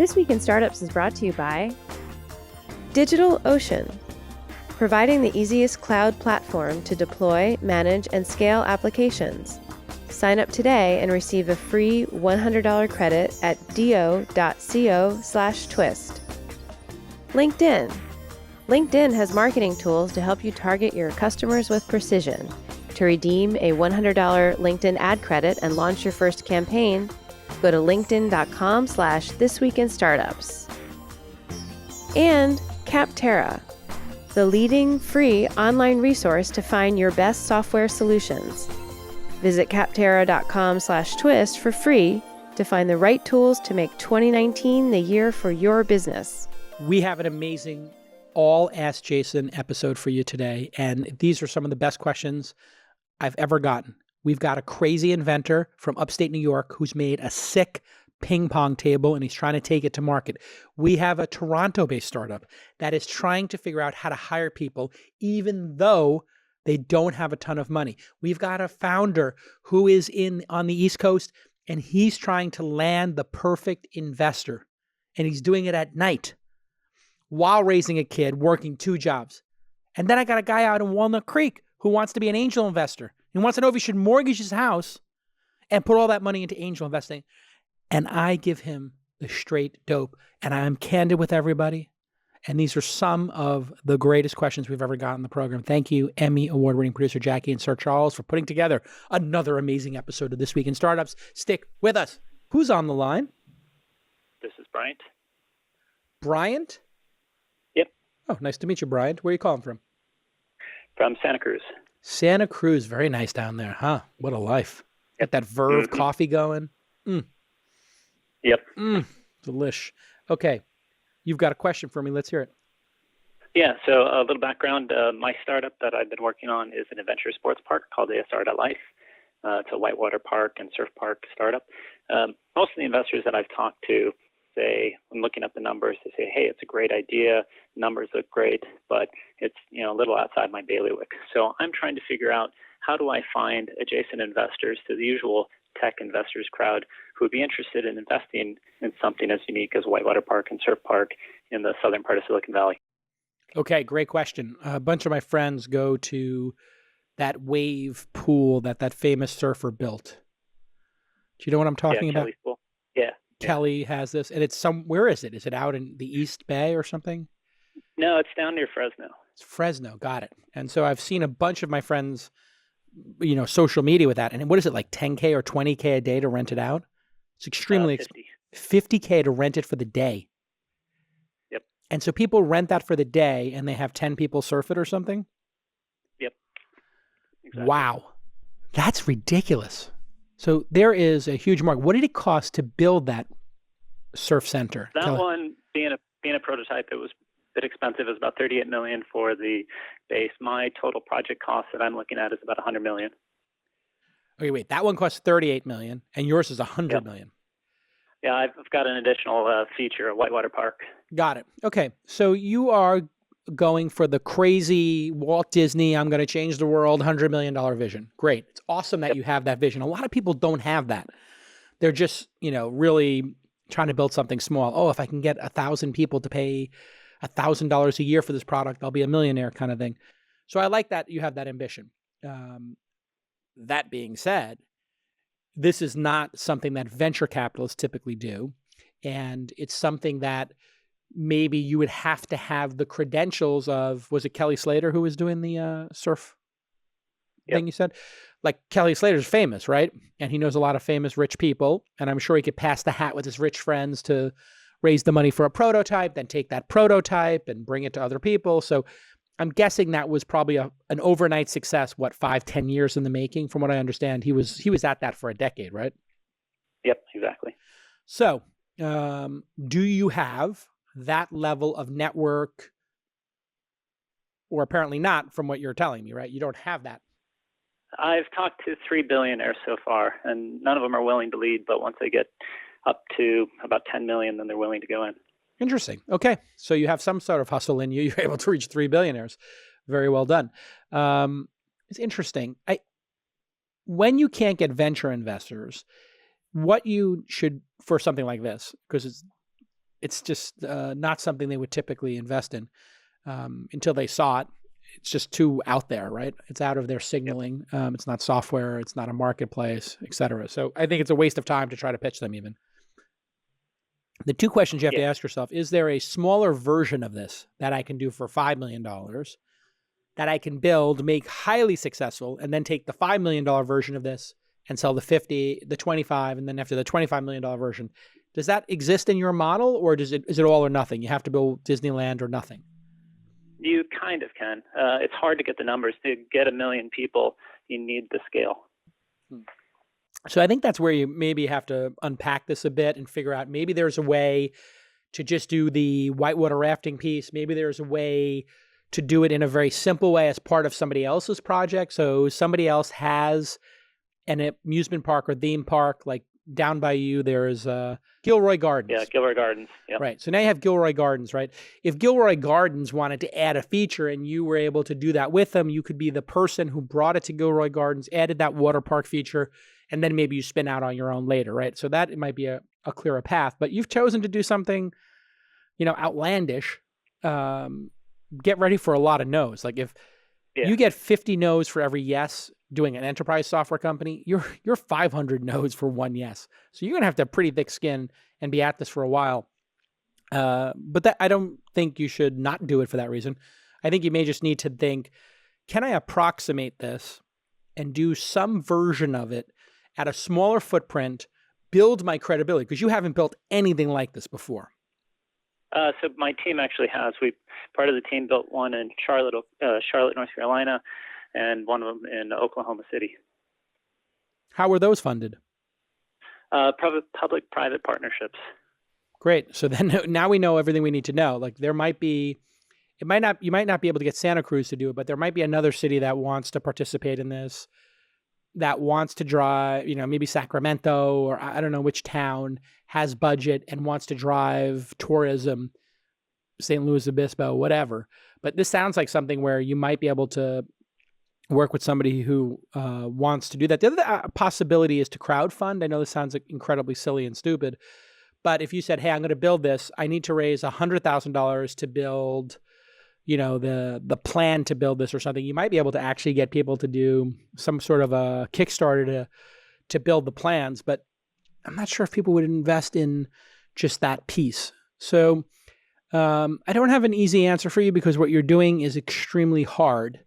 This Week in Startups is brought to you by DigitalOcean, providing the easiest cloud platform to deploy, manage, and scale applications. Sign up today and receive a free $100 credit at do.co/twist. LinkedIn. LinkedIn has marketing tools to help you target your customers with precision. To redeem a $100 LinkedIn ad credit and launch your first campaign, go to linkedin.com/thisweekinstartups. And Capterra, the leading free online resource to find your best software solutions. Visit capterra.com/twist for free to find the right tools to make 2019 the year for your business. We have an amazing All Ask Jason episode for you today, and these are some of the best questions I've ever gotten. We've got a crazy inventor from upstate New York who's made a sick ping pong table, and he's trying to take it to market. We have a Toronto-based startup that is trying to figure out how to hire people even though they don't have a ton of money. We've got a founder who is on the East Coast, and he's trying to land the perfect investor, and he's doing it at night while raising a kid, working 2 jobs. And then I got a guy out in Walnut Creek who wants to be an angel investor. He wants to know if he should mortgage his house and put all that money into angel investing. And I give him the straight dope. And I'm candid with everybody. And these are some of the greatest questions we've ever gotten in the program. Thank you, Emmy award-winning producer Jackie and Sir Charles, for putting together another amazing episode of This Week in Startups. Stick with us. Who's on the line? This is Bryant. Bryant? Yep. Oh, nice to meet you, Bryant. Where are you calling from? From Santa Cruz. Santa Cruz. Very nice down there, huh? What a life. Get that Verve coffee going. Yep. Delish. Okay. You've got a question for me. Let's hear it. Yeah, so a little background. My startup that I've been working on is an adventure sports park called ASR.life. It's a whitewater park and surf park startup. Most of the investors that I've talked to say, when looking at the numbers, they say, hey, it's a great idea. Numbers look great, but it's a little outside my bailiwick. So I'm trying to figure out, how do I find adjacent investors to the usual tech investors crowd who would be interested in investing in something as unique as Whitewater Park and Surf Park in the southern part of Silicon Valley? Okay, great question. A bunch of my friends go to that wave pool that famous surfer built. Do you know what I'm talking about? Kelly's pool. Yeah. Kelly has this, and it's where is it? Is it out in the East Bay or something? No, it's down near Fresno. It's Fresno, got it. And so I've seen a bunch of my friends, social media with that. And what is it, like 10K or 20K a day to rent it out? It's extremely 50K to rent it for the day. Yep. And so people rent that for the day, and they have 10 people surf it or something? Yep. Exactly. Wow. That's ridiculous. So there is a huge market. What did it cost to build that surf center? That one, being a prototype, it was a bit expensive. It was about $38 million for the base. My total project cost that I'm looking at is about $100 million. Okay, wait. That one costs $38 million, and yours is $100 million. Yeah, I've got an additional feature, a whitewater park. Got it. Okay, so you are going for the crazy Walt Disney, I'm going to change the world, $100 million vision. Great. It's awesome that you have that vision. A lot of people don't have that. They're just, really trying to build something small. Oh, if I can get 1,000 people to pay $1,000 a year for this product, I'll be a millionaire kind of thing. So I like that you have that ambition. That being said, this is not something that venture capitalists typically do. And it's something that maybe you would have to have the credentials of, was it Kelly Slater who was doing the surf thing you said? Like Kelly Slater's famous, right? And he knows a lot of famous rich people. And I'm sure he could pass the hat with his rich friends to raise the money for a prototype, then take that prototype and bring it to other people. So I'm guessing that was probably an overnight success, 5-10 years in the making? From what I understand, he was at that for a decade, right? Yep, exactly. So do you have that level of network, or apparently not from what you're telling me, right? You don't have that. I've talked to 3 billionaires so far, and none of them are willing to lead, but once they get up to about 10 million, then they're willing to go in. Interesting. Okay. So you have some sort of hustle in you. You're able to reach 3 billionaires. Very well done. It's interesting. When you can't get venture investors, what you should, for something like this, because it's just not something they would typically invest in until they saw it. It's just too out there, right? It's out of their signaling. It's not software. It's not a marketplace, et cetera. So I think it's a waste of time to try to pitch them even. The two questions you have to ask yourself, is there a smaller version of this that I can do for $5 million that I can build, make highly successful, and then take the $5 million version of this and sell the 50, the 25, and then after the $25 million version? Does that exist in your model, or is it all or nothing? You have to build Disneyland or nothing? You kind of can. It's hard to get the numbers. To get 1 million people, you need the scale. So I think that's where you maybe have to unpack this a bit and figure out maybe there's a way to just do the whitewater rafting piece. Maybe there's a way to do it in a very simple way as part of somebody else's project. So somebody else has an amusement park or theme park, like down by you, there's Gilroy Gardens. Yeah, Gilroy Gardens. Yep. Right. So now you have Gilroy Gardens, right? If Gilroy Gardens wanted to add a feature and you were able to do that with them, you could be the person who brought it to Gilroy Gardens, added that water park feature, and then maybe you spin out on your own later, right? So that it might be a clearer path. But you've chosen to do something, outlandish. Get ready for a lot of no's. Like if you get 50 no's for every yes doing an enterprise software company, you're 500 no's for one yes. So you're going to have pretty thick skin and be at this for a while. But I don't think you should not do it for that reason. I think you may just need to think, can I approximate this and do some version of it at a smaller footprint, build my credibility? Because you haven't built anything like this before. So my team actually has. Part of the team built one in Charlotte, North Carolina, and one of them in Oklahoma City. How were those funded? Public-private partnerships. Great. So then now we know everything we need to know. Like you might not be able to get Santa Cruz to do it, but there might be another city that wants to participate in this, that wants to drive, maybe Sacramento, or I don't know which town has budget and wants to drive tourism, St. Louis Obispo, whatever. But this sounds like something where you might be able to work with somebody who wants to do that. The other possibility is to crowdfund. I know this sounds incredibly silly and stupid, but if you said, hey, I'm going to build this, I need to raise $100,000 to build, the plan to build this or something, you might be able to actually get people to do some sort of a Kickstarter to build the plans. But I'm not sure if people would invest in just that piece. So I don't have an easy answer for you because what you're doing is extremely hard.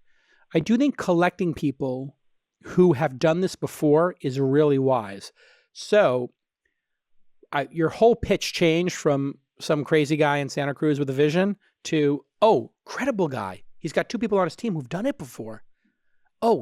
I do think collecting people who have done this before is really wise. So your whole pitch changed from some crazy guy in Santa Cruz with a vision to, credible guy. He's got 2 people on his team who've done it before.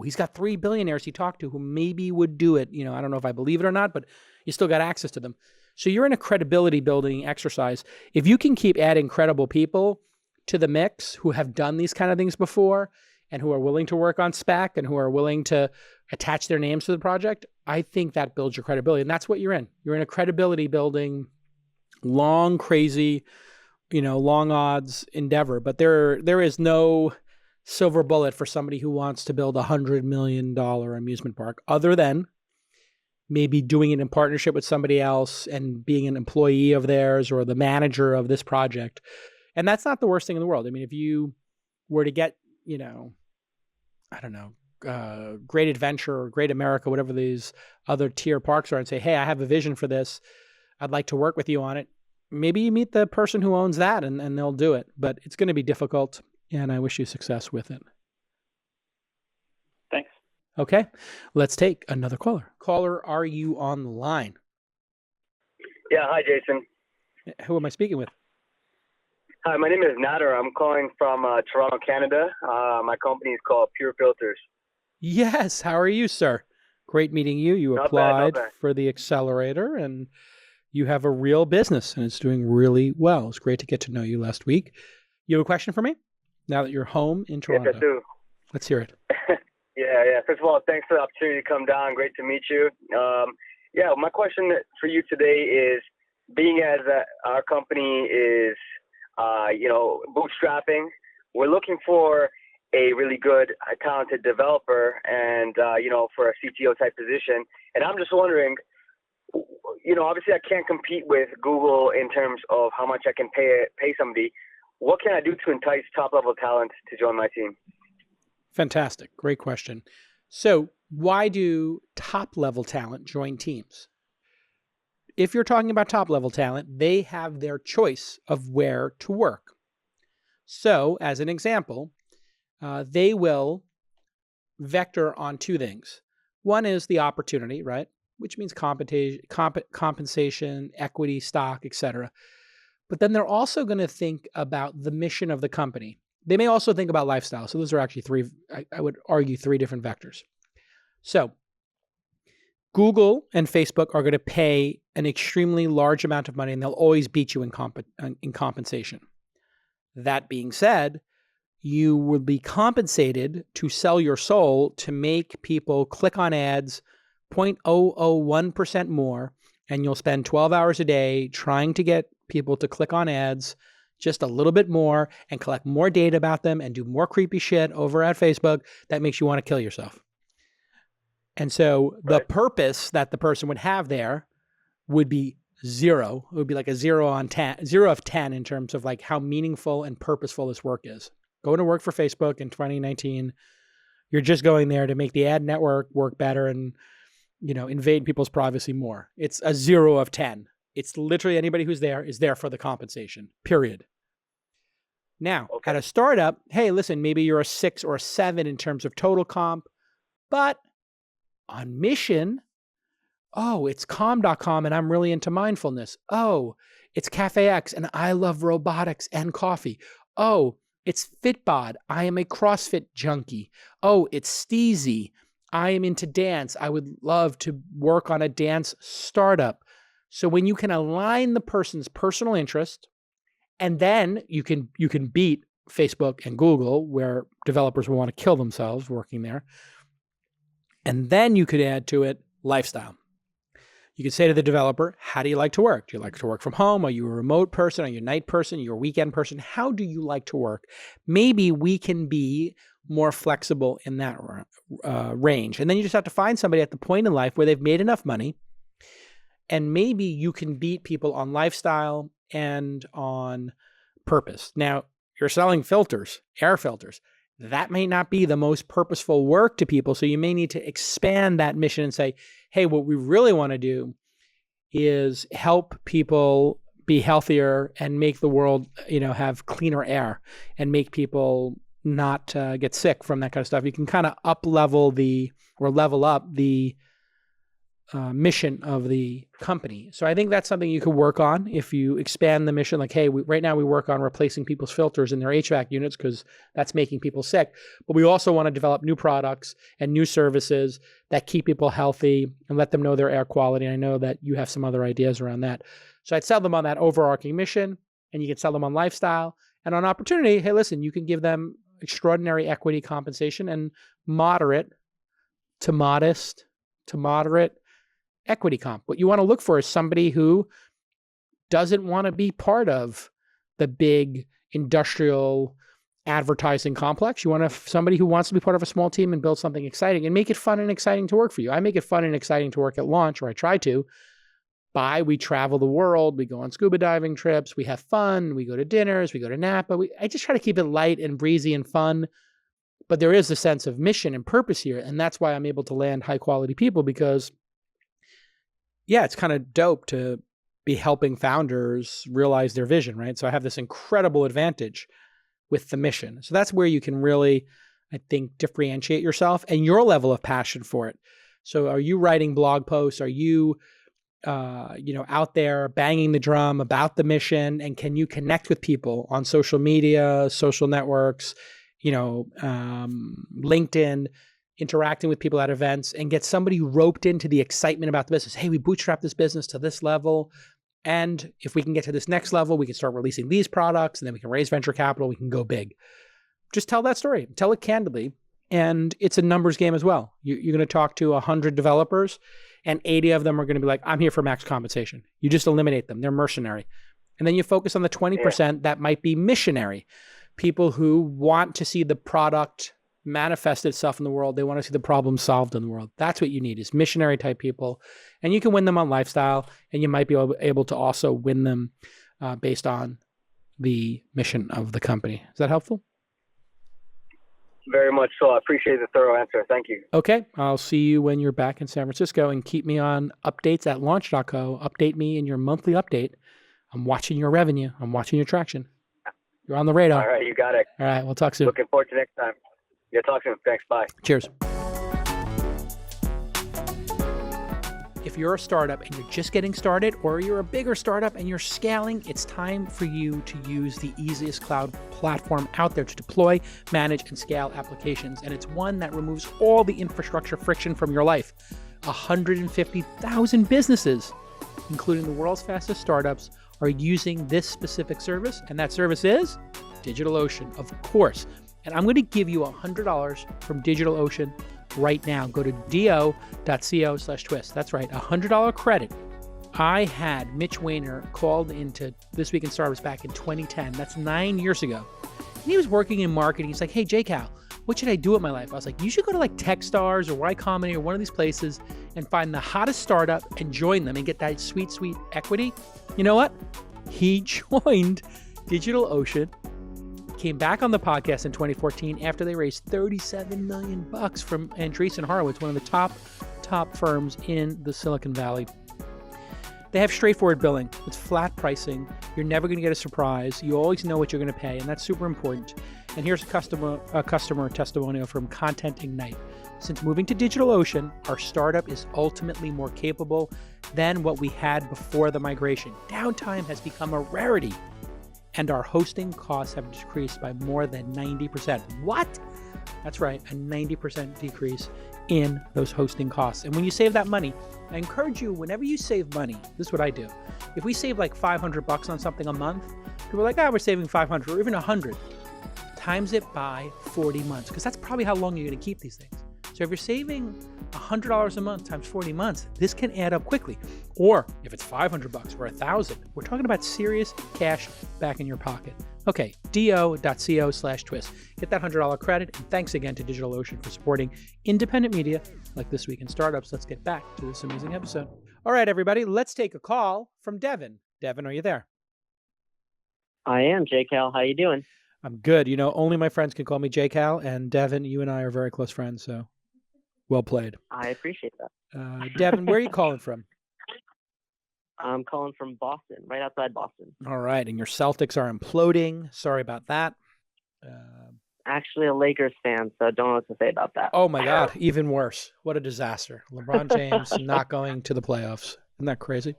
He's got 3 billionaires he talked to who maybe would do it. I don't know if I believe it or not, but you still got access to them. So you're in a credibility building exercise. If you can keep adding credible people to the mix who have done these kind of things before and who are willing to work on spec and who are willing to attach their names to the project, I think that builds your credibility. And that's what you're in. You're in a credibility building, long, crazy, long odds endeavor. But there is no silver bullet for somebody who wants to build $100 million amusement park, other than maybe doing it in partnership with somebody else and being an employee of theirs or the manager of this project. And that's not the worst thing in the world. I mean, if you were to get, Great Adventure or Great America, whatever these other tier parks are, and say, hey, I have a vision for this, I'd like to work with you on it. Maybe you meet the person who owns that and they'll do it. But it's going to be difficult, and I wish you success with it. Thanks. Okay, let's take another caller. Caller, are you on the line? Yeah, hi, Jason. Who am I speaking with? Hi, my name is Nadir. I'm calling from Toronto, Canada. My company is called Pure Filters. Yes, how are you, sir? Great meeting you. You Not applied bad. for the accelerator, and you have a real business, and it's doing really well. It's great to get to know you last week. You have a question for me now that you're home in Toronto? Yes, I do. Let's hear it. Yeah. First of all, thanks for the opportunity to come down. Great to meet you. My question for you today is, being as our company is, bootstrapping, we're looking for a really good, talented developer and, for a CTO type position. And I'm just wondering, obviously I can't compete with Google in terms of how much I can pay somebody. What can I do to entice top-level talent to join my team? Fantastic. Great question. So why do top-level talent join teams? If you're talking about top-level talent, they have their choice of where to work. So as an example, they will vector on two things. One is the opportunity, right? Which means compensation, equity, stock, etc. But then they're also going to think about the mission of the company. They may also think about lifestyle. So those are actually three, I would argue, three different vectors. So Google and Facebook are going to pay an extremely large amount of money, and they'll always beat you in compensation. That being said, you will be compensated to sell your soul to make people click on ads 0.001% more, and you'll spend 12 hours a day trying to get people to click on ads just a little bit more and collect more data about them and do more creepy shit over at Facebook that makes you want to kill yourself. And so the purpose that the person would have there would be zero. It would be like a 0 of 10 in terms of like how meaningful and purposeful this work is. Going to work for Facebook in 2019, you're just going there to make the ad network work better and, invade people's privacy more. It's a 0 of 10. It's literally anybody who's there is there for the compensation, period. Now, at a startup, hey, listen, maybe you're a 6 or a 7 in terms of total comp, but on mission, oh, it's calm.com and I'm really into mindfulness. Oh, it's Cafe X and I love robotics and coffee. Oh, it's Fitbod. I am a CrossFit junkie. Oh, it's Steezy. I am into dance. I would love to work on a dance startup. So when you can align the person's personal interest, and then you can beat Facebook and Google, where developers will want to kill themselves working there. And then you could add to it lifestyle. You could say to the developer, how do you like to work? Do you like to work from home? Are you a remote person? Are you a night person? Are you a weekend person? How do you like to work? Maybe we can be more flexible in that range. And then you just have to find somebody at the point in life where they've made enough money, and maybe you can beat people on lifestyle and on purpose. Now, you're selling filters, air filters. That may not be the most purposeful work to people. So you may need to expand that mission and say, hey, what we really want to do is help people be healthier and make the world, have cleaner air and make people not get sick from that kind of stuff. You can kind of level up the mission of the company. So I think that's something you could work on if you expand the mission. Like, hey, right now we work on replacing people's filters in their HVAC units because that's making people sick. But we also want to develop new products and new services that keep people healthy and let them know their air quality. And I know that you have some other ideas around that. So I'd sell them on that overarching mission, and you can sell them on lifestyle and on opportunity. Hey, listen, you can give them extraordinary equity compensation and moderate to modest to moderate equity comp. What you want to look for is somebody who doesn't want to be part of the big industrial advertising complex. You want somebody who wants to be part of a small team and build something exciting and make it fun and exciting to work for you. I make it fun and exciting to work at launch, or I try to. We travel the world, we go on scuba diving trips, we have fun, we go to dinners, we go to Napa. I just try to keep it light and breezy and fun. But there is a sense of mission and purpose here. And that's why I'm able to land high quality people, because it's kind of dope to be helping founders realize their vision, right? So I have this incredible advantage with the mission. So that's where you can really, I think, differentiate yourself and your level of passion for it. So are you writing blog posts? Are you, out there banging the drum about the mission? And can you connect with people on social media, social networks, LinkedIn, interacting with people at events, and get somebody roped into the excitement about the business? Hey, we bootstrapped this business to this level. And if we can get to this next level, we can start releasing these products, and then we can raise venture capital. We can go big. Just tell that story. Tell it candidly. And it's a numbers game as well. You're going to talk to 100 developers, and 80 of them are going to be like, I'm here for max compensation. You just eliminate them. They're mercenary. And then you focus on the 20% that might be missionary. People who want to see the product manifest itself in the world. They want to see the problem solved in the world. That's what you need, is missionary type people. And you can win them on lifestyle, and you might be able to also win them based on the mission of the company. Is that helpful? Very much so. I appreciate the thorough answer. Thank you. Okay. I'll see you when you're back in San Francisco, and keep me on updates at launch.co. Update me in your monthly update. I'm watching your revenue. I'm watching your traction. You're on the radar. All right. You got it. All right. We'll talk soon. Looking forward to next time. Yeah, talk soon. Thanks. Bye. Cheers. If you're a startup and you're just getting started, or you're a bigger startup and you're scaling, it's time for you to use the easiest cloud platform out there to deploy, manage, and scale applications. And it's one that removes all the infrastructure friction from your life. 150,000 businesses, including the world's fastest startups, are using this specific service. And that service is DigitalOcean, of course. And I'm going to give you $100 from DigitalOcean right now. Go to do.co/twist. That's right, $100 credit. I had Mitch Weiner called into This Week in Startups back in 2010. That's 9 years ago. And he was working in marketing. He's like, hey, JCal, what should I do with my life? I was like, you should go to like Techstars or Y Combinator or one of these places and find the hottest startup and join them and get that sweet, sweet equity. You know what? He joined DigitalOcean, came back on the podcast in 2014 after they raised $37 million from Andreessen Horowitz, one of the top firms in the Silicon Valley. They have straightforward billing. It's flat pricing. You're never going to get a surprise. You always know what you're going to pay, and that's super important. And here's a customer testimonial from Content Ignite. Since moving to DigitalOcean, our startup is ultimately more capable than what we had before the migration. Downtime has become a rarity, and our hosting costs have decreased by more than 90%. What? That's right, a 90% decrease in those hosting costs. And when you save that money, I encourage you, whenever you save money, this is what I do. If we save like $500 on something a month, people are like, we're saving 500 or even 100. Times it by 40 months, because that's probably how long you're going to keep these things. So if you're saving $100 a month times 40 months, this can add up quickly. Or if it's $500 or $1,000, we're talking about serious cash back in your pocket. Okay, do.co/twist. Get that $100 credit, and thanks again to DigitalOcean for supporting independent media like This Week in Startups. Let's get back to this amazing episode. All right, everybody, let's take a call from Devan. Devan, are you there? I am, JCal. How you doing? I'm good. You know, only my friends can call me JCal, and Devan, you and I are very close friends, so well played. I appreciate that. Devan, where are you calling from? I'm calling from Boston, right outside Boston. All right, and your Celtics are imploding. Sorry about that. Actually a Lakers fan, so don't know what to say about that. Oh my God, even worse. What a disaster. LeBron James not going to the playoffs. Isn't that crazy?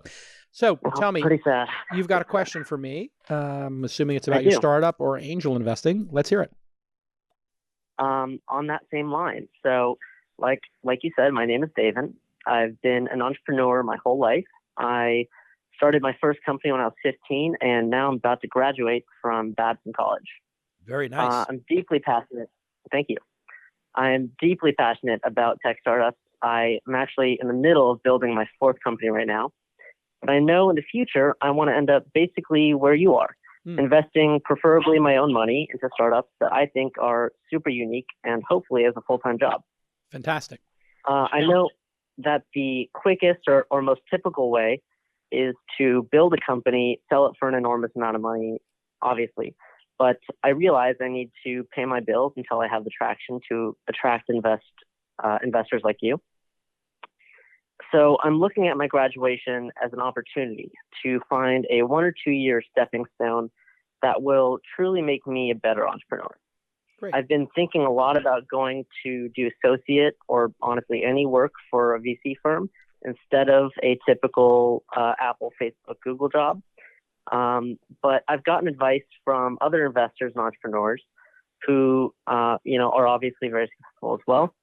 So tell me, pretty sad. You've got a question for me. Assuming it's about your startup or angel investing. Let's hear it. On that same line. So like you said, my name is Devan. I've been an entrepreneur my whole life. I started my first company when I was 15, and now I'm about to graduate from Babson College. Very nice. I'm deeply passionate. Thank you. I am deeply passionate about tech startups. I am actually in the middle of building my fourth company right now. But I know in the future, I want to end up basically where you are, investing preferably my own money into startups that I think are super unique and hopefully as a full-time job. Fantastic. I know that the quickest or most typical way is to build a company, sell it for an enormous amount of money, obviously. But I realize I need to pay my bills until I have the traction to attract investors like you. So I'm looking at my graduation as an opportunity to find a 1 or 2 year stepping stone that will truly make me a better entrepreneur. Great. I've been thinking a lot about going to do associate or honestly any work for a VC firm instead of a typical Apple, Facebook, Google job. But I've gotten advice from other investors and entrepreneurs who, are obviously very successful as well.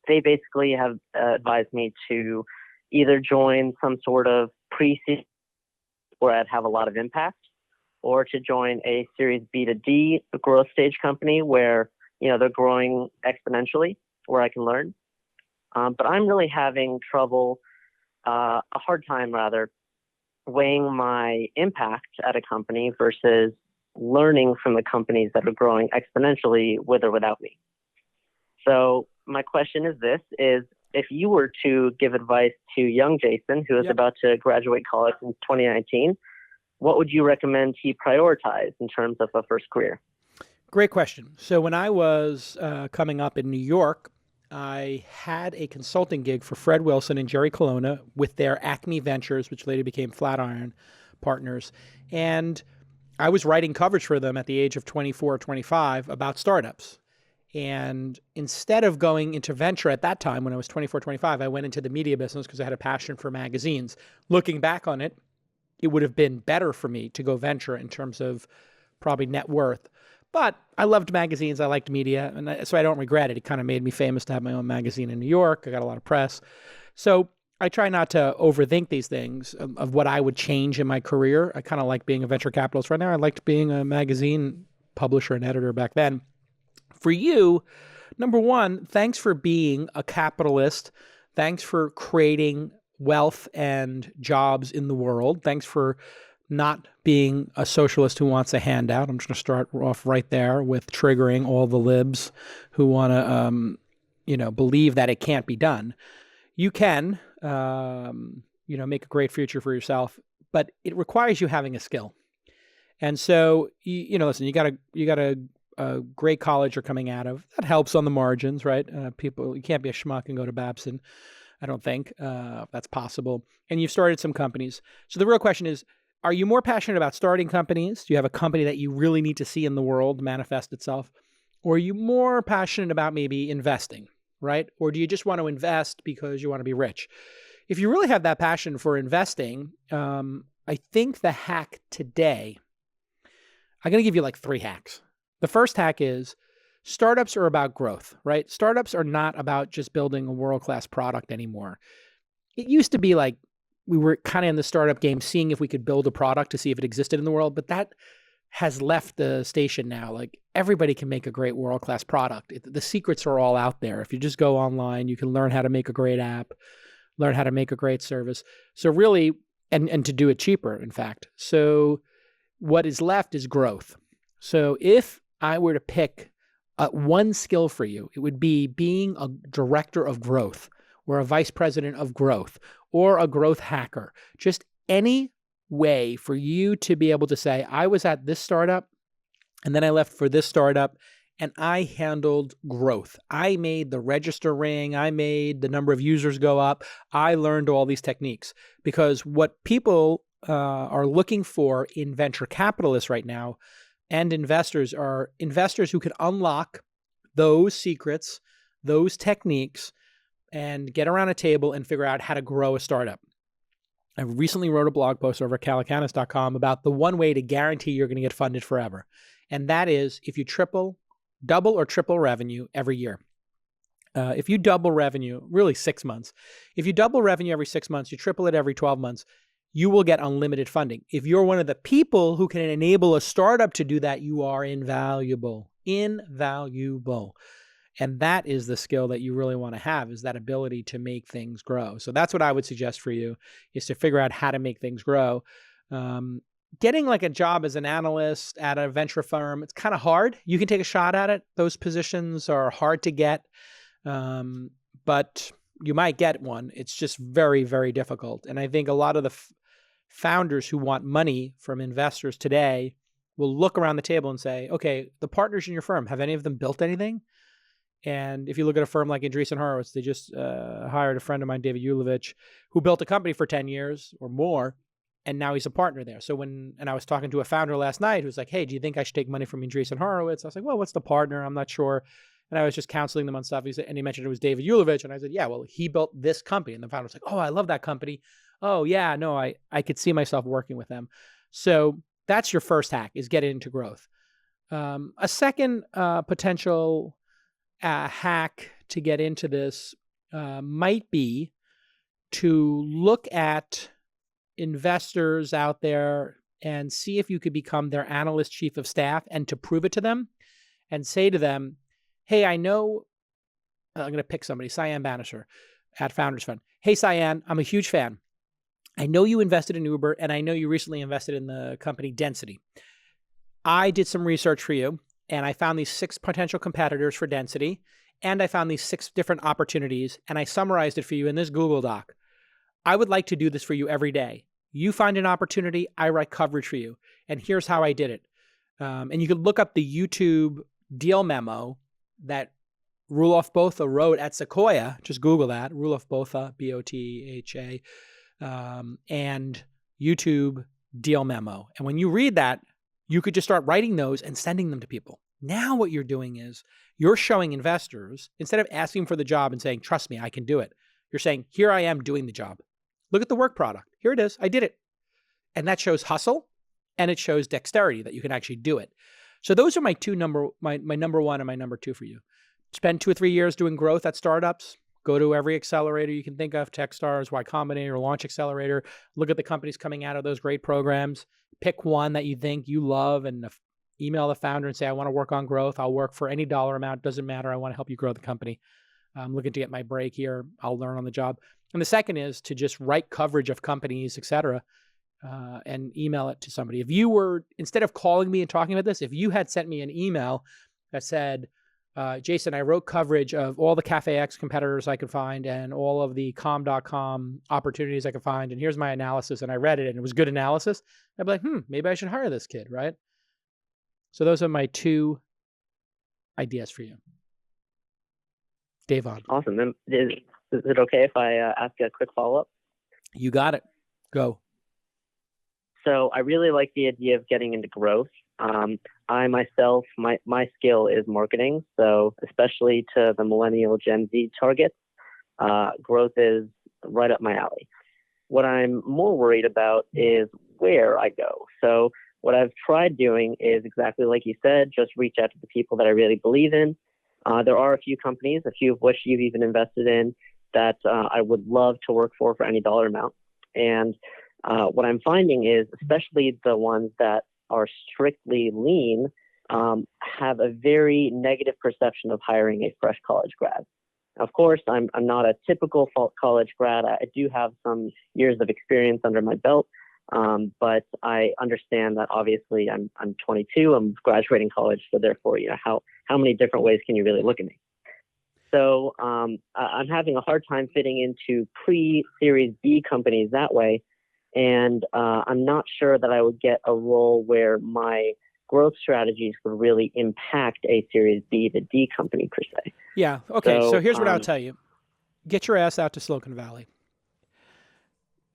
They basically have advised me to either join some sort of pre-seed where I'd have a lot of impact, or to join a Series B to D growth stage company where, they're growing exponentially, where I can learn. But I'm really having trouble, a hard time rather, weighing my impact at a company versus learning from the companies that are growing exponentially with or without me. So my question is this, is if you were to give advice to young Jason, who is about to graduate college in 2019, what would you recommend he prioritize in terms of a first career? Great question. So when I was coming up in New York, I had a consulting gig for Fred Wilson and Jerry Colonna with their Acme Ventures, which later became Flatiron Partners. And I was writing coverage for them at the age of 24 or 25 about startups. And instead of going into venture at that time, when I was 24, 25, I went into the media business because I had a passion for magazines. Looking back on it, it would have been better for me to go venture in terms of probably net worth. But I loved magazines. I liked media. And so I don't regret it. It kind of made me famous to have my own magazine in New York. I got a lot of press. So I try not to overthink these things of what I would change in my career. I kind of like being a venture capitalist right now. I liked being a magazine publisher and editor back then. For you, number one, thanks for being a capitalist. Thanks for creating wealth and jobs in the world. Thanks for not being a socialist who wants a handout. I'm just going to start off right there with triggering all the libs who want to, believe that it can't be done. You can, make a great future for yourself, but it requires you having a skill. And so, listen, you got a great college you're coming out of. That helps on the margins, right? You can't be a schmuck and go to Babson. I don't think that's possible. And you've started some companies. So the real question is, are you more passionate about starting companies? Do you have a company that you really need to see in the world manifest itself? Or are you more passionate about maybe investing, right? Or do you just want to invest because you want to be rich? If you really have that passion for investing, I think the hack today, I'm going to give you like 3 hacks. The first hack is startups are about growth, right? Startups are not about just building a world-class product anymore. It used to be like we were kind of in the startup game, seeing if we could build a product to see if it existed in the world, but that has left the station now. Like everybody can make a great world-class product. The secrets are all out there. If you just go online, you can learn how to make a great app, learn how to make a great service. So really, and to do it cheaper, in fact. So what is left is growth. So if I were to pick one skill for you, it would be being a director of growth or a vice president of growth or a growth hacker. Just any way for you to be able to say, I was at this startup and then I left for this startup and I handled growth. I made the register ring. I made the number of users go up. I learned all these techniques because what people are looking for in venture capitalists right now and investors are investors who can unlock those secrets, those techniques, and get around a table and figure out how to grow a startup. I recently wrote a blog post over at calacanis.com about the one way to guarantee you're going to get funded forever. And that is if you double or triple revenue every year. If you double revenue, really 6 months. If you double revenue every 6 months, you triple it every 12 months, you will get unlimited funding. If you're one of the people who can enable a startup to do that, you are invaluable. Invaluable. And that is the skill that you really want to have, is that ability to make things grow. So that's what I would suggest for you, is to figure out how to make things grow. Getting like a job as an analyst at a venture firm, it's kind of hard. You can take a shot at it. Those positions are hard to get, but you might get one. It's just very, very difficult. And I think a lot of the founders who want money from investors today will look around the table and say, okay, the partners in your firm, have any of them built anything? And if you look at a firm like Andreessen Horowitz, they just hired a friend of mine, David Ulevich, who built a company for 10 years or more, and now he's a partner there. So and I was talking to a founder last night who's like, hey, do you think I should take money from Andreessen Horowitz? I was like, well, what's the partner? I'm not sure. And I was just counseling them on stuff. And he mentioned it was David Ulevich. And I said, yeah, well, he built this company. And the founder was like, oh, I love that company. Oh, yeah, no, I could see myself working with them. So that's your first hack, is get into growth. A second potential hack to get into this might be to look at investors out there and see if you could become their analyst chief of staff, and to prove it to them and say to them, hey, I know, I'm going to pick somebody, Cyan Banisher at Founders Fund. Hey, Cyan, I'm a huge fan. I know you invested in Uber, and I know you recently invested in the company Density. I did some research for you, and I found these 6 potential competitors for Density, and I found these 6 different opportunities, and I summarized it for you in this Google Doc. I would like to do this for you every day. You find an opportunity, I write coverage for you. And here's how I did it. And you could look up the YouTube deal memo that Roelof Botha wrote at Sequoia. Just Google that, Roelof Botha, B-O-T-H-A, and YouTube deal memo. And when you read that, you could just start writing those and sending them to people. Now what you're doing is you're showing investors, instead of asking for the job and saying, trust me, I can do it, you're saying, here I am doing the job. Look at the work product. Here it is. I did it. And that shows hustle and it shows dexterity that you can actually do it. So those are my number one and my number 2 for you. Spend 2 or 3 years doing growth at startups. Go to every accelerator you can think of, Techstars, Y Combinator, Launch Accelerator. Look at the companies coming out of those great programs. Pick one that you think you love and email the founder and say, I want to work on growth. I'll work for any dollar amount. Doesn't matter. I want to help you grow the company. I'm looking to get my break here. I'll learn on the job. And the second is to just write coverage of companies, et cetera, and email it to somebody. If you were, instead of calling me and talking about this, if you had sent me an email that said, Jason, I wrote coverage of all the CafeX competitors I could find and all of the com.com opportunities I could find, and here's my analysis, and I read it, and it was good analysis, I'd be like, maybe I should hire this kid, right? So those are my 2 ideas for you. Devan. Awesome. Then is it okay if I ask a quick follow-up? You got it. Go. So I really like the idea of getting into growth. I myself, my skill is marketing. So especially to the millennial Gen Z targets, growth is right up my alley. What I'm more worried about is where I go. So what I've tried doing is exactly like you said, just reach out to the people that I really believe in. There are a few companies, a few of which you've even invested in, that I would love to work for any dollar amount. And what I'm finding is, especially the ones that are strictly lean, have a very negative perception of hiring a fresh college grad. Of course, I'm not a typical college grad. I do have some years of experience under my belt, but I understand that obviously I'm 22. I'm graduating college, so therefore, how many different ways can you really look at me? So I'm having a hard time fitting into pre-Series B companies that way, and I'm not sure that I would get a role where my growth strategies would really impact a Series B to D company per se. Yeah. Okay. So here's what I'll tell you. Get your ass out to Silicon Valley.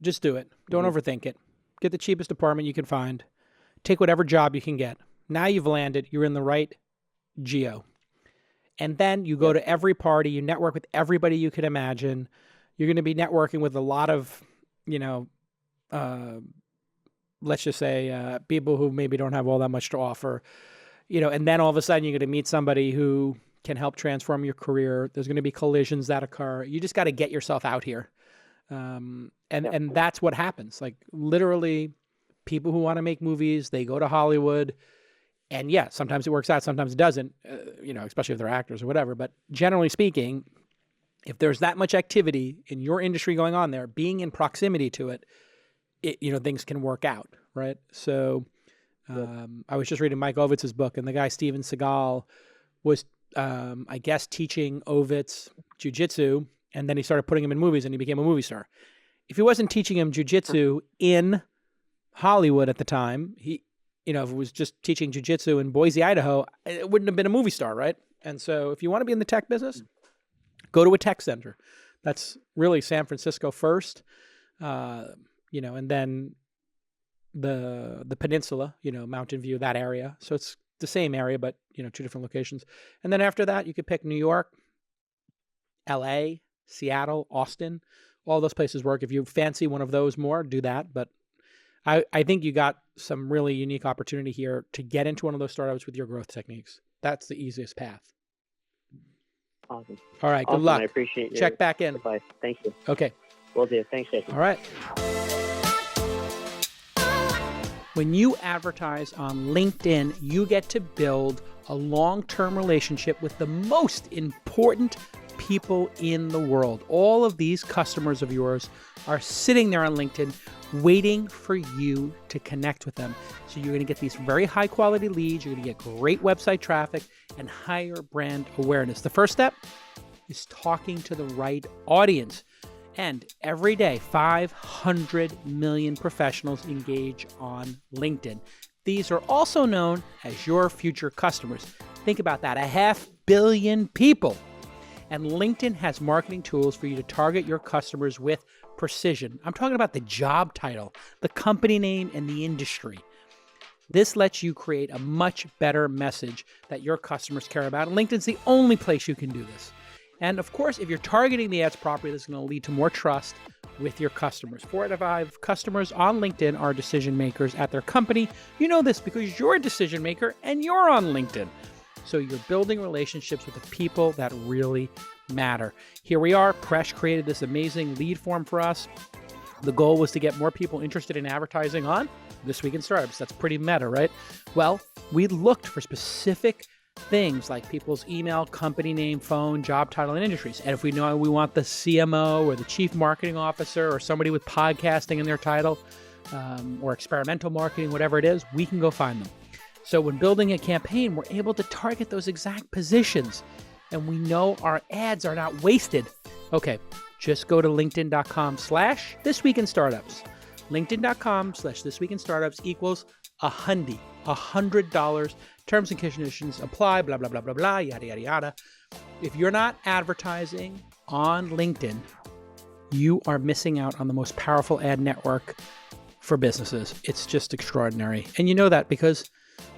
Just do it. Don't overthink it. Get the cheapest apartment you can find. Take whatever job you can get. Now you've landed. You're in the right geo. And then you go to every party. You network with everybody you can imagine. You're going to be networking with a lot of, let's just say people who maybe don't have all that much to offer, and then all of a sudden you're going to meet somebody who can help transform your career. There's going to be collisions that occur. You just got to get yourself out here. And that's what happens. Like literally people who want to make movies, they go to Hollywood, and yeah, sometimes it works out, sometimes it doesn't, especially if they're actors or whatever. But generally speaking, if there's that much activity in your industry going on there, being in proximity to it, things can work out, right? So I was just reading Mike Ovitz's book, and the guy, Steven Seagal, was, I guess, teaching Ovitz jiu-jitsu, and then he started putting him in movies, and he became a movie star. If he wasn't teaching him jiu-jitsu in Hollywood at the time, if it was just teaching jiu-jitsu in Boise, Idaho, it wouldn't have been a movie star, right? And so if you want to be in the tech business, go to a tech center. That's really San Francisco first. And then the peninsula, Mountain View, that area. So it's the same area, but, 2 different locations. And then after that, you could pick New York, LA, Seattle, Austin. All those places work. If you fancy one of those more, do that. But I think you got some really unique opportunity here to get into one of those startups with your growth techniques. That's the easiest path. Awesome. All right. Good luck. I appreciate your Check back in. advice. Thank you. Okay. Will do. Thanks, Jason. All right. When you advertise on LinkedIn, you get to build a long-term relationship with the most important people in the world. All of these customers of yours are sitting there on LinkedIn waiting for you to connect with them. So you're going to get these very high quality leads. You're going to get great website traffic and higher brand awareness. The first step is talking to the right audience. And every day, 500 million professionals engage on LinkedIn. These are also known as your future customers. Think about that, 500 million people. And LinkedIn has marketing tools for you to target your customers with precision. I'm talking about the job title, the company name, and the industry. This lets you create a much better message that your customers care about. And LinkedIn's the only place you can do this. And of course, if you're targeting the ads properly, this is going to lead to more trust with your customers. 4 out of 5 customers on LinkedIn are decision makers at their company. You know this because you're a decision maker and you're on LinkedIn. So you're building relationships with the people that really matter. Here we are. Presh created this amazing lead form for us. The goal was to get more people interested in advertising on This Week in Startups. That's pretty meta, right? Well, we looked for specific things like people's email, company name, phone, job title, and industries. And if we know we want the CMO or the chief marketing officer or somebody with podcasting in their title or experimental marketing, whatever it is, we can go find them. So when building a campaign, we're able to target those exact positions. And we know our ads are not wasted. Okay, just go to linkedin.com/thisweekinstartups. LinkedIn.com/thisweekinstartups equals $100. Terms and conditions apply, blah, blah, blah, blah, blah, yada, yada, yada. If you're not advertising on LinkedIn, you are missing out on the most powerful ad network for businesses. It's just extraordinary. And you know that because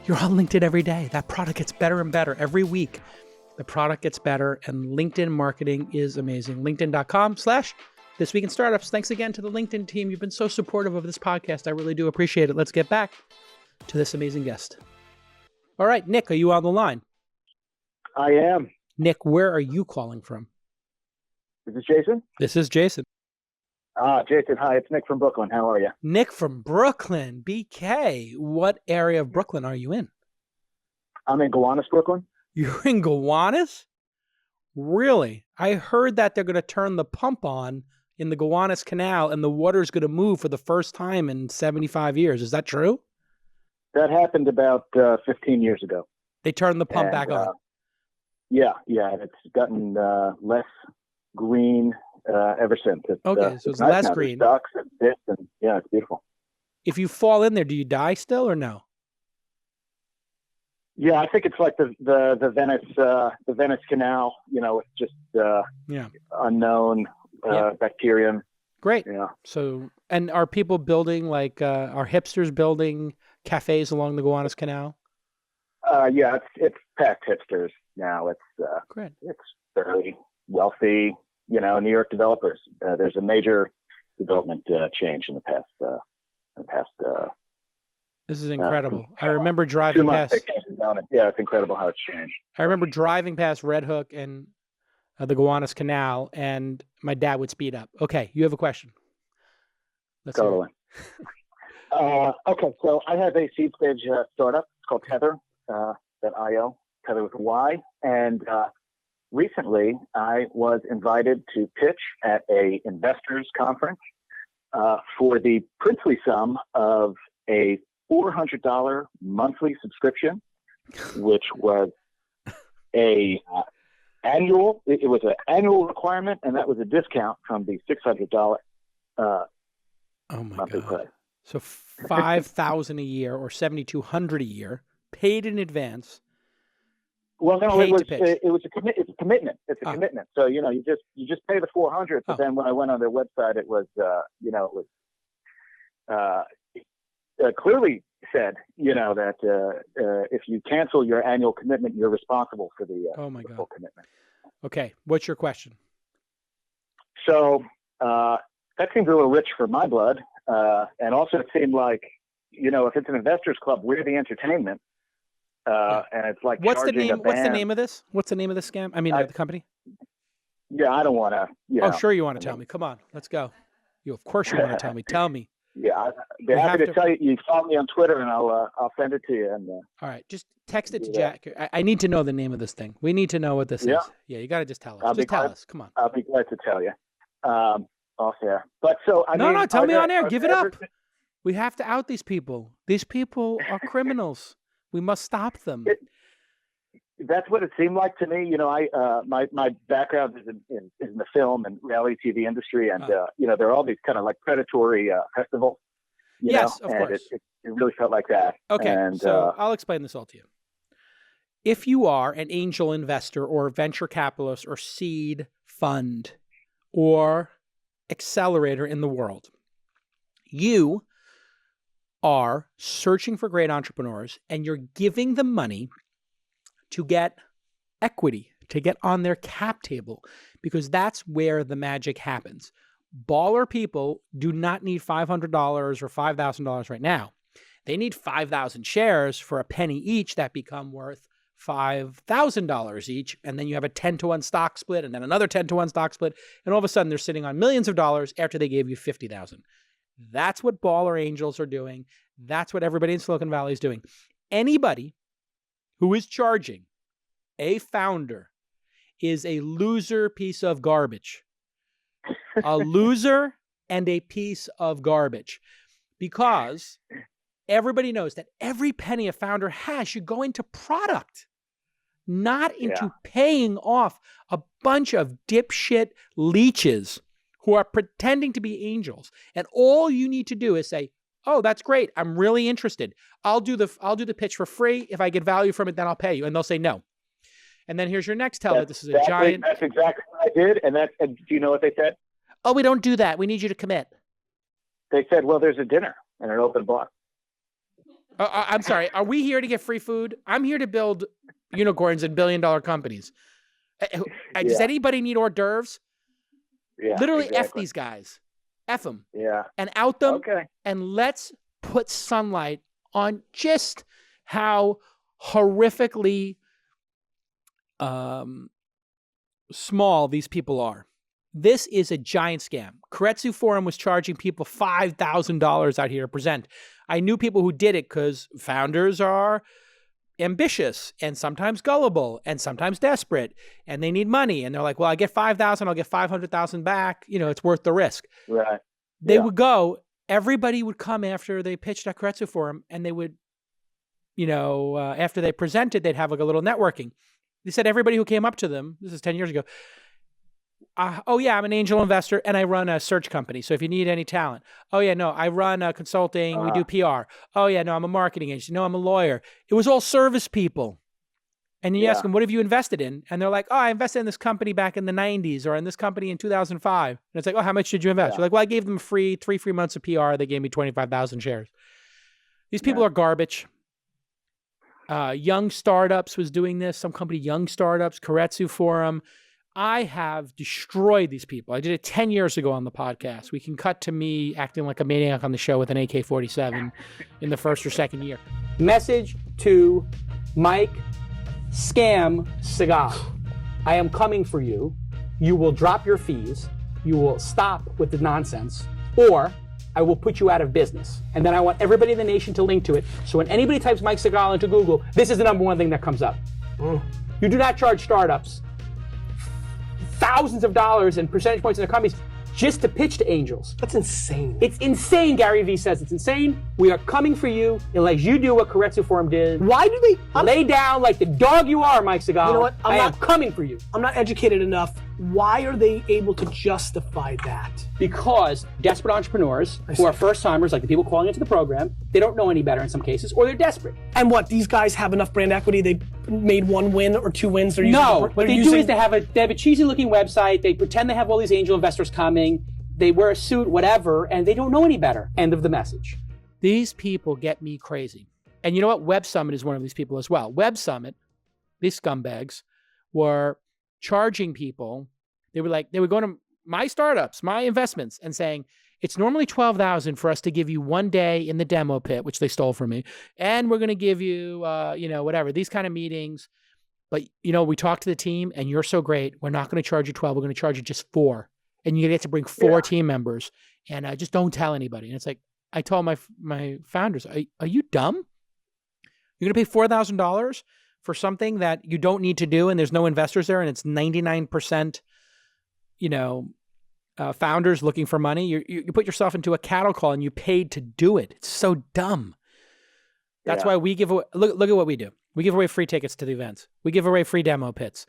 you're on LinkedIn every day. That product gets better and better every week. The product gets better, and LinkedIn marketing is amazing. LinkedIn.com/thisweekinstartups. Thanks again to the LinkedIn team. You've been so supportive of this podcast. I really do appreciate it. Let's get back to this amazing guest. All right, Nick, are you on the line? I am. Nick, where are you calling from? Is this Jason? This is Jason. Jason, hi. It's Nick from Brooklyn. How are you? Nick from Brooklyn, BK. What area of Brooklyn are you in? I'm in Gowanus, Brooklyn. You're in Gowanus? Really? I heard that they're going to turn the pump on in the Gowanus Canal and the water's going to move for the first time in 75 years. Is that true? That happened about 15 years ago. They turned the pump back on? Yeah. It's gotten less green ever since. Okay, so it's nice less now. green. There's ducks and fish, and yeah, it's beautiful. If you fall in there, do you die still or no? Yeah, I think it's like the Venice Canal. You know, it's just unknown bacterium. Great. Yeah. So, and are people building are hipsters building cafes along the Gowanus Canal? Yeah, it's past hipsters now. It's great. It's fairly wealthy, New York developers. There's a major development change in the past. This is incredible. I remember driving past. Yeah, it's incredible how it's changed. I remember driving past Red Hook and the Gowanus Canal, and my dad would speed up. Okay, you have a question. Let's totally. Okay, so I have a seed stage startup. It's called Tether.io, Tether with a Y. And recently, I was invited to pitch at a investors conference for the princely sum of a $400 monthly subscription, which was it was an annual requirement, and that was a discount from the $600 monthly price. So $5,000 a year or $7,200 a year, paid in advance. Well, no, it's a commitment. It's a commitment. So you just pay the $400. But then when I went on their website, it was clearly said that if you cancel your annual commitment, you're responsible for the full commitment. Okay, what's your question? So that seems a little rich for my blood, and also it seemed like if it's an investors club, we're the entertainment. And it's like what's the name of this? What's the name of this scam? I mean, the company. Yeah, I don't want to. Oh, sure, you want to tell me. Come on, let's go. Of course you want to tell me. Tell me. Yeah, I'd be We happy have to to- tell you. You follow me on Twitter, and I'll send it to you. And All right, just text it to Yeah. Jack. I need to know the name of this thing. We need to know what this Yeah. is. Yeah, you got to just tell us. I'll be Just tell glad- us. Come on. I'll be glad to tell you off air. But so I No, mean, tell are me there- on air. are Give there it ever- up. We have to out these people. These people are criminals. We must stop them. That's what it seemed like to me. You know, my background is in the film and reality TV industry, and you know, there are all these kind of like predatory festivals. You Yes, know? of and course. It really felt like that. Okay, And, so I'll explain this all to you. If you are an angel investor or venture capitalist or seed fund or accelerator in the world, you are searching for great entrepreneurs and you're giving them money to get equity, to get on their cap table, because that's where the magic happens. Baller people do not need $500 or $5,000 right now. They need 5,000 shares for a penny each that become worth $5,000 each. And then you have a 10-to-1 stock split and then another 10-to-1 stock split. And all of a sudden they're sitting on millions of dollars after they gave you 50,000. That's what baller angels are doing. That's what everybody in Silicon Valley is doing. Anybody who is charging a founder is a loser piece of garbage. A loser and a piece of garbage. Because everybody knows that every penny a founder has should go into product, not into paying off a bunch of dipshit leeches who are pretending to be angels. And all you need to do is say, oh, that's great. I'm really interested. I'll do the pitch for free. If I get value from it, then I'll pay you. And they'll say no. And then here's your next tell that this is a giant. That's exactly what I did. And do you know what they said? Oh, we don't do that. We need you to commit. They said, well, there's a dinner and an open bar. I'm sorry. Are we here to get free food? I'm here to build unicorns and billion-dollar companies. Does anybody need hors d'oeuvres? Yeah, Literally F exactly. these guys. F them. Yeah. And out them. Okay. And let's put sunlight on just how horrifically small these people are. This is a giant scam. Keiretsu Forum was charging people $5,000 out here to present. I knew people who did it because founders are ambitious and sometimes gullible and sometimes desperate and they need money. And they're like, well, I get 5,000, I'll get 500,000 back. You know, it's worth the risk. Right. They would go, everybody would come after they pitched at Keiretsu Forum and they would, after they presented, they'd have like a little networking. They said everybody who came up to them, this is 10 years ago, oh yeah, I'm an angel investor and I run a search company. So if you need any talent, oh yeah, no, I run consulting, we do PR. Oh yeah, no, I'm a marketing agency. No, I'm a lawyer. It was all service people. And you ask them, what have you invested in? And they're like, oh, I invested in this company back in the 90s or in this company in 2005. And it's like, oh, how much did you invest? You're like, well, I gave them three free months of PR. They gave me 25,000 shares. These people are garbage. Young Startups was doing this. Some company, Young Startups, Keiretsu Forum. I have destroyed these people. I did it 10 years ago on the podcast. We can cut to me acting like a maniac on the show with an AK-47 in the first or second year. Message to Mike Scam Segal. I am coming for you. You will drop your fees. You will stop with the nonsense, or I will put you out of business. And then I want everybody in the nation to link to it. So when anybody types Mike Segal into Google, this is the number one thing that comes up. You do not charge startups thousands of dollars and percentage points in their companies just to pitch to angels. That's insane. It's insane, Gary Vee says. It's insane. We are coming for you unless you do what Keiretsu Forum did. Why do they lay down like the dog you are, Mike Segal? You know what? I am coming for you. I'm not educated enough. Why are they able to justify that? Because desperate entrepreneurs who are first timers, like the people calling into the program, they don't know any better in some cases, or they're desperate. And what? These guys have enough brand equity? They made 1 win or 2 wins? No, what they do is they have a cheesy looking website. They pretend they have all these angel investors coming. They wear a suit, whatever, and they don't know any better. End of the message. These people get me crazy. And you know what? Web Summit is one of these people as well. Web Summit, these scumbags, were charging people. They would go to my startups, my investments, and saying, it's normally $12,000 for us to give you 1 day in the demo pit, which they stole from me. And we're going to give you, whatever, these kind of meetings. But, we talked to the team and you're so great. We're not going to charge you 12. We're going to charge you just 4. And you get to bring 4 team members and just don't tell anybody. And it's like, I told my founders, are you dumb? You're going to pay $4,000 for something that you don't need to do, and there's no investors there, and it's 99%, founders looking for money. You put yourself into a cattle call, and you paid to do it. It's so dumb. That's why we give away. Look at what we do. We give away free tickets to the events. We give away free demo pits.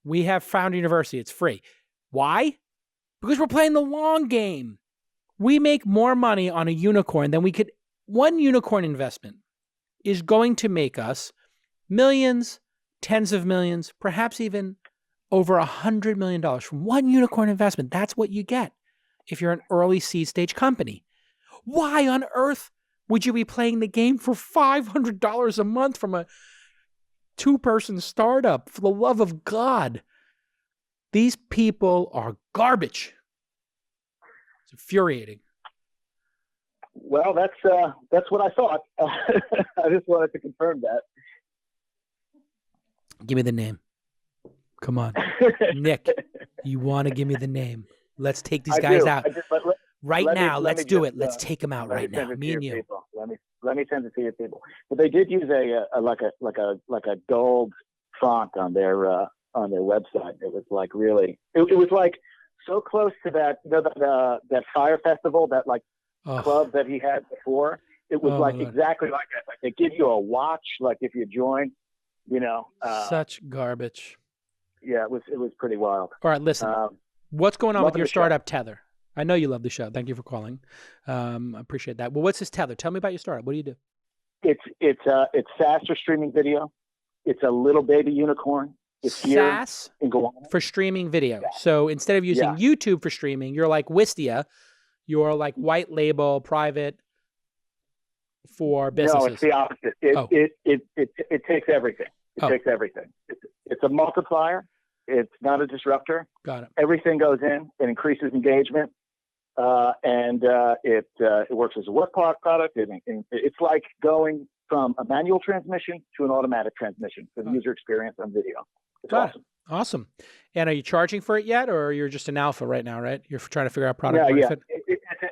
We have Founder University. It's free. Why? Because we're playing the long game. We make more money on a unicorn than we could. One unicorn investment is going to make us millions, tens of millions, perhaps even over $100 million from one unicorn investment. That's what you get if you're an early seed stage company. Why on earth would you be playing the game for $500 a month from a 2-person startup? For the love of God. These people are garbage. It's infuriating. Well, that's what I thought. I just wanted to confirm that. Give me the name. Come on. Nick, you want to give me the name. Let's take these guys out. Right now, let's do it. Let's take them out right now. Me and you. People. Let me send it to your people. But they did use a gold font on their website. It was like really. It was like so close to that that fire festival, that club that he had before. It was exactly like that. Like they give you a watch, like if you join. Such garbage. Yeah, it was pretty wild. All right, listen. What's going on with your startup, Tether? I know you love the show. Thank you for calling. I appreciate that. Well, what's this Tether? Tell me about your startup. What do you do? It's SaaS for streaming video. It's a little baby unicorn. It's SaaS for streaming video. Yeah. So instead of using YouTube for streaming, you're like Wistia. You're like white label, private for businesses. No, it's the opposite. It takes everything. It takes everything. It's a multiplier. It's not a disruptor. Got it. Everything goes in. It increases engagement. And it works as a work product. It's like going from a manual transmission to an automatic transmission for the user experience on video. It's awesome. Awesome. And are you charging for it yet, or you're just an alpha right now, right? You're trying to figure out product market fit?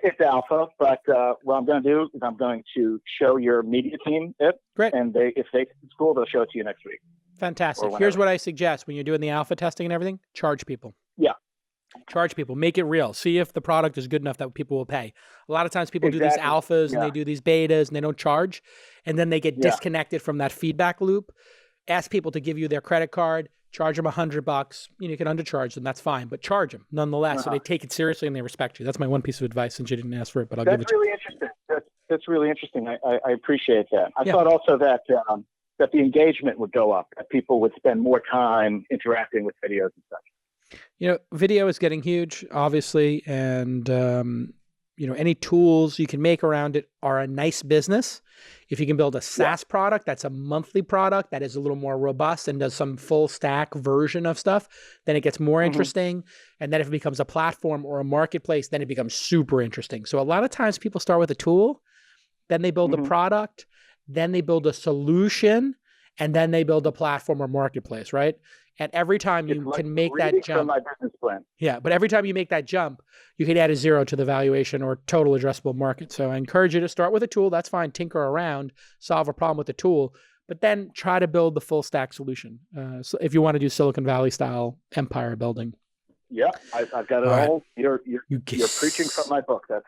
It's alpha, but what I'm going to do is I'm going to show your media team it. Great. And if it's cool, they'll show it to you next week. Fantastic. Here's what I suggest when you're doing the alpha testing and everything. Charge people. Yeah. Charge people. Make it real. See if the product is good enough that people will pay. A lot of times people do these alphas and they do these betas and they don't charge. And then they get disconnected from that feedback loop. Ask people to give you their credit card. Charge them $100. You can undercharge them. That's fine. But charge them nonetheless. So they take it seriously and they respect you. That's my one piece of advice, since you didn't ask for it, but I'll give it to you. That's really interesting. I appreciate that. I thought also that that the engagement would go up, that people would spend more time interacting with videos and such. Video is getting huge, obviously, and any tools you can make around it are a nice business. If you can build a SaaS product, that's a monthly product that is a little more robust and does some full stack version of stuff, then it gets more interesting. And then if it becomes a platform or a marketplace, then it becomes super interesting. So a lot of times people start with a tool, then they build a product, then they build a solution, and then they build a platform or marketplace, right? And every time you can make that jump, my business plan. Yeah, but every time you make that jump, you can add a 0 to the valuation or total addressable market. So I encourage you to start with a tool. That's fine. Tinker around, solve a problem with the tool, but then try to build the full stack solution. So if you want to do Silicon Valley style empire building. Yeah, I've got it all. You're preaching from my book. That's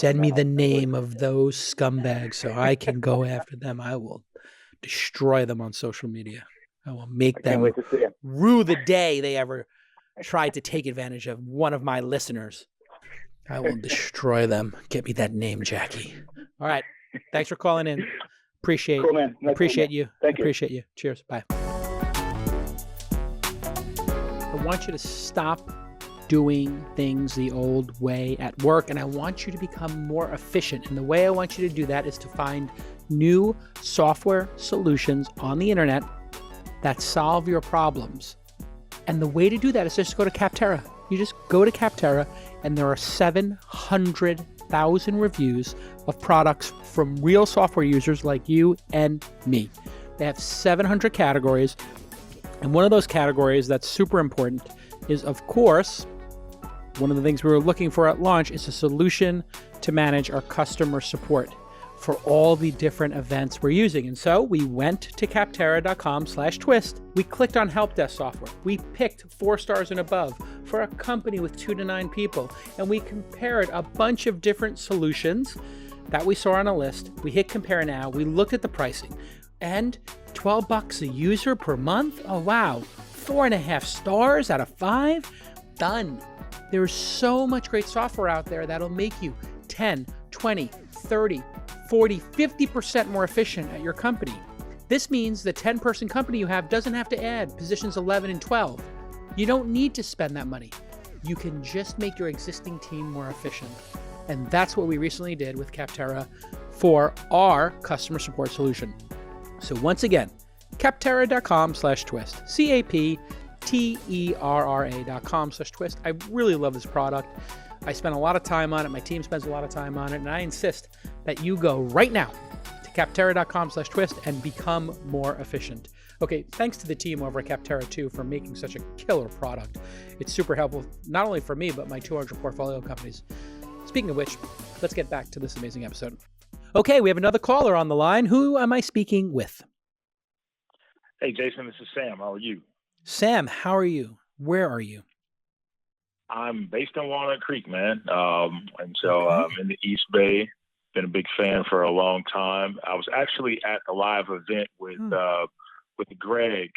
send me the name of those scumbags so I can go after them. I will destroy them on social media. I will make them rue the day they ever tried to take advantage of one of my listeners. I will destroy them. Get me that name, Jackie. All right. Thanks for calling in. Appreciate you. Thank you. Appreciate you. Cheers. Bye. I want you to stop doing things the old way at work, and I want you to become more efficient. And the way I want you to do that is to find new software solutions on the internet that solve your problems. And the way to do that is just go to Capterra. You just go to Capterra, and there are 700,000 reviews of products from real software users like you and me. They have 700 categories, and one of those categories that's super important is, of course, One of the things we were looking for at launch is a solution to manage our customer support for all the different events we're using. And so we went to capterra.com/twist. We clicked on help desk software. We picked 4 stars and above for a company with 2 to 9 people. And we compared a bunch of different solutions that we saw on a list. We hit compare now. We looked at the pricing and $12 a user per month. Oh, wow. 4.5 stars out of 5. Done. There's so much great software out there that'll make you 10, 20, 30, 40, 50% more efficient at your company. This means the 10-person company you have doesn't have to add positions 11 and 12. You don't need to spend that money. You can just make your existing team more efficient. And that's what we recently did with Capterra for our customer support solution. So once again, capterra.com/twist, capterra.com/twist. I really love this product. I spent a lot of time on it. My team spends a lot of time on it. And I insist that you go right now to capterra.com/twist and become more efficient. Okay, thanks to the team over at Capterra too for making such a killer product. It's super helpful, not only for me, but my 200 portfolio companies. Speaking of which, let's get back to this amazing episode. Okay, we have another caller on the line. Who am I speaking with? Hey, Jason, this is Sam. How are you? Sam, how are you? Where are you? I'm based in Walnut Creek, man. And so I'm in the East Bay. Been a big fan for a long time. I was actually at a live event with Greg.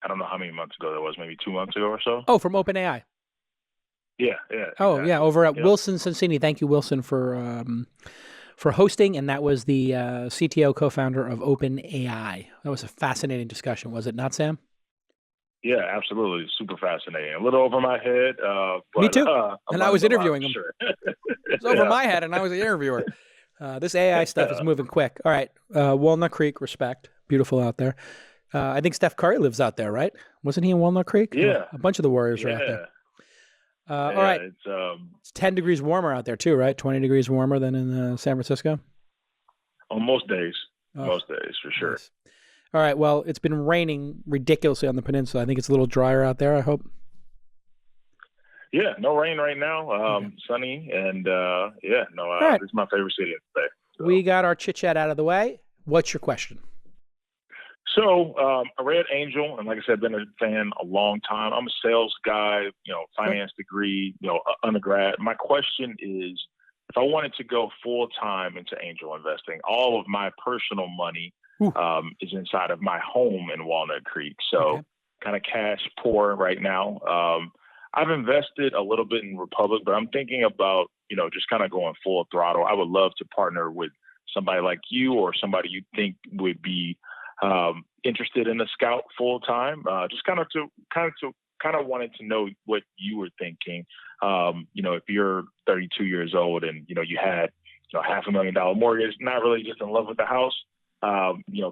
I don't know how many months ago that was, maybe 2 months ago or so. Oh, from OpenAI. Yeah. Oh, exactly. yeah, over at Wilson Sonsini. Thank you, Wilson, for hosting. And that was the CTO co-founder of OpenAI. That was a fascinating discussion, was it not, Sam? Yeah, absolutely. Super fascinating. A little over my head. But, me too. And I was interviewing him. Sure. It's over my head, and I was the interviewer. This AI stuff is moving quick. All right. Walnut Creek, respect. Beautiful out there. I think Steph Curry lives out there, right? Wasn't he in Walnut Creek? Yeah. A bunch of the Warriors are out there. All right. It's 10 degrees warmer out there too, right? 20 degrees warmer than in San Francisco? On most days. Most days, for sure. Nice. All right. Well, it's been raining ridiculously on the peninsula. I think it's a little drier out there, I hope. Yeah, no rain right now. Okay. Sunny. And right. This is my favorite city today. So. We got our chit-chat out of the way. What's your question? So I read Angel, and like I said, I've been a fan a long time. I'm a sales guy, finance degree, undergrad. My question is, if I wanted to go full-time into angel investing, all of my personal money is inside of my home in Walnut Creek. So kind of cash poor right now. I've invested a little bit in Republic, but I'm thinking about, just kind of going full throttle. I would love to partner with somebody like you or somebody you think would be interested in a scout full time. Just kind of wanted to know what you were thinking. If you're 32 years old and you had $500,000 mortgage, not really just in love with the house,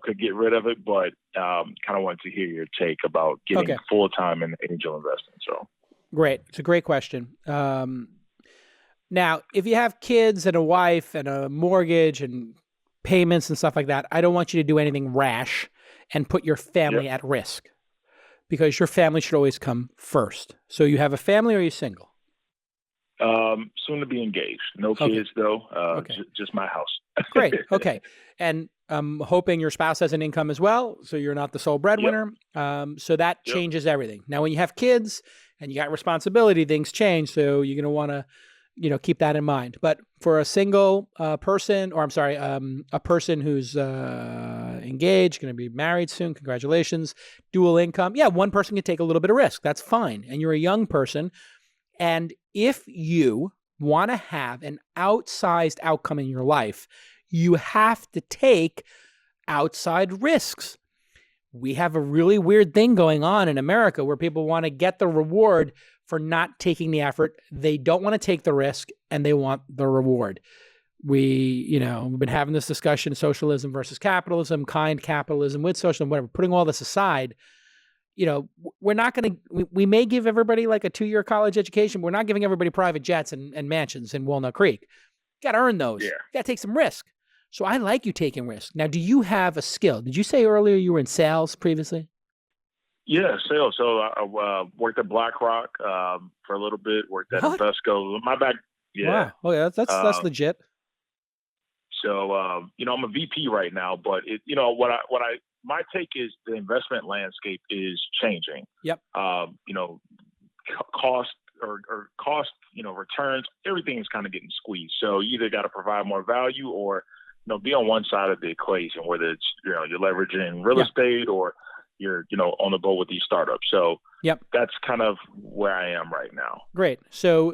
could get rid of it, but kind of wanted to hear your take about getting full time in angel investing. So great, it's a great question. Now, if you have kids and a wife and a mortgage and payments and stuff like that, I don't want you to do anything rash and put your family at risk, because your family should always come first. So you have a family, or are you single? Soon to be engaged. No kids though. Just my house. Great. Okay. And I'm hoping your spouse has an income as well, so you're not the sole breadwinner. So that changes everything. Now, when you have kids and you got responsibility, things change. So you're going to want to keep that in mind. But for a single person, or a person who's engaged, going to be married soon, congratulations, dual income. Yeah, one person can take a little bit of risk. That's fine. And you're a young person. And if you want to have an outsized outcome in your life, you have to take outside risks. We have a really weird thing going on in America where people want to get the reward for not taking the effort. They don't want to take the risk, and they want the reward. We've been having this discussion, socialism versus capitalism, kind capitalism with socialism, whatever. Putting all this aside, we're not going to, we may give everybody like a 2-year college education. We're not giving everybody private jets and mansions in Walnut Creek. You got to earn those. You got to take some risk. So I like you taking risk. Now, do you have a skill? Did you say earlier you were in sales previously? Yeah, sales. So I worked at BlackRock for a little bit. Worked at What? Invesco. My back. Yeah. Wow. Oh, yeah, that's legit. So I'm a VP right now, but my take is the investment landscape is changing. Yep. Cost or cost, returns, everything is kind of getting squeezed. So you either got to provide more value or, be on one side of the equation, whether it's, you're leveraging real estate or you're, on the boat with these startups. So that's kind of where I am right now. Great. So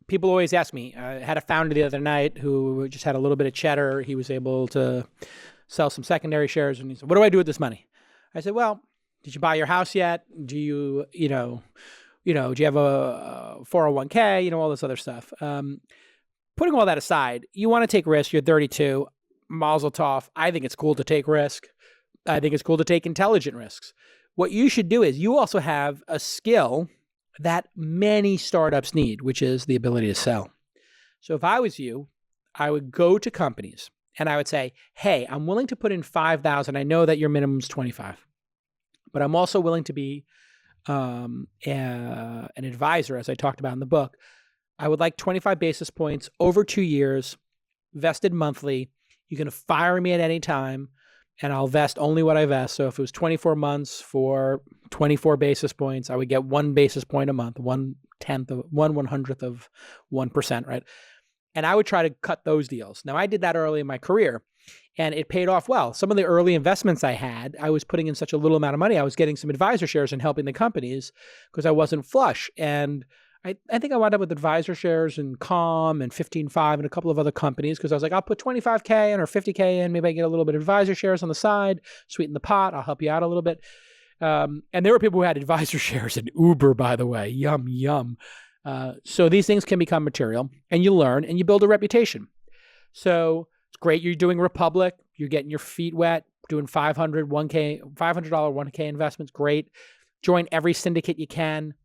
people always ask me, I had a founder the other night who just had a little bit of cheddar. He was able to sell some secondary shares. And he said, what do I do with this money? I said, well, did you buy your house yet? Do you, do you have a 401k, all this other stuff. Putting all that aside, you want to take risks. You're 32, Mazel tov. I think it's cool to take risk. I think it's cool to take intelligent risks. What you should do is you also have a skill that many startups need, which is the ability to sell. So if I was you, I would go to companies and I would say, hey, I'm willing to put in 5,000. I know that your minimum is 25, but I'm also willing to be an advisor, as I talked about in the book. I would like 25 basis points over 2 years, vested monthly. You can fire me at any time, and I'll vest only what I vest. So if it was 24 months for 24 basis points, I would get 1 basis point a month, 1/100th of 1%, right? And I would try to cut those deals. Now, I did that early in my career, and it paid off well. Some of the early investments I had, I was putting in such a little amount of money. I was getting some advisor shares and helping the companies because I wasn't flush. And I think I wound up with advisor shares in Calm and 15.5 and a couple of other companies because I was like, I'll put 25K in or 50K in. Maybe I get a little bit of advisor shares on the side, sweeten the pot. I'll help you out a little bit. And there were people who had advisor shares in Uber, by the way. Yum, yum. So these things can become material, and you learn and you build a reputation. So it's great you're doing Republic. You're getting your feet wet, doing $500 1K investments. Great. Join every syndicate you can.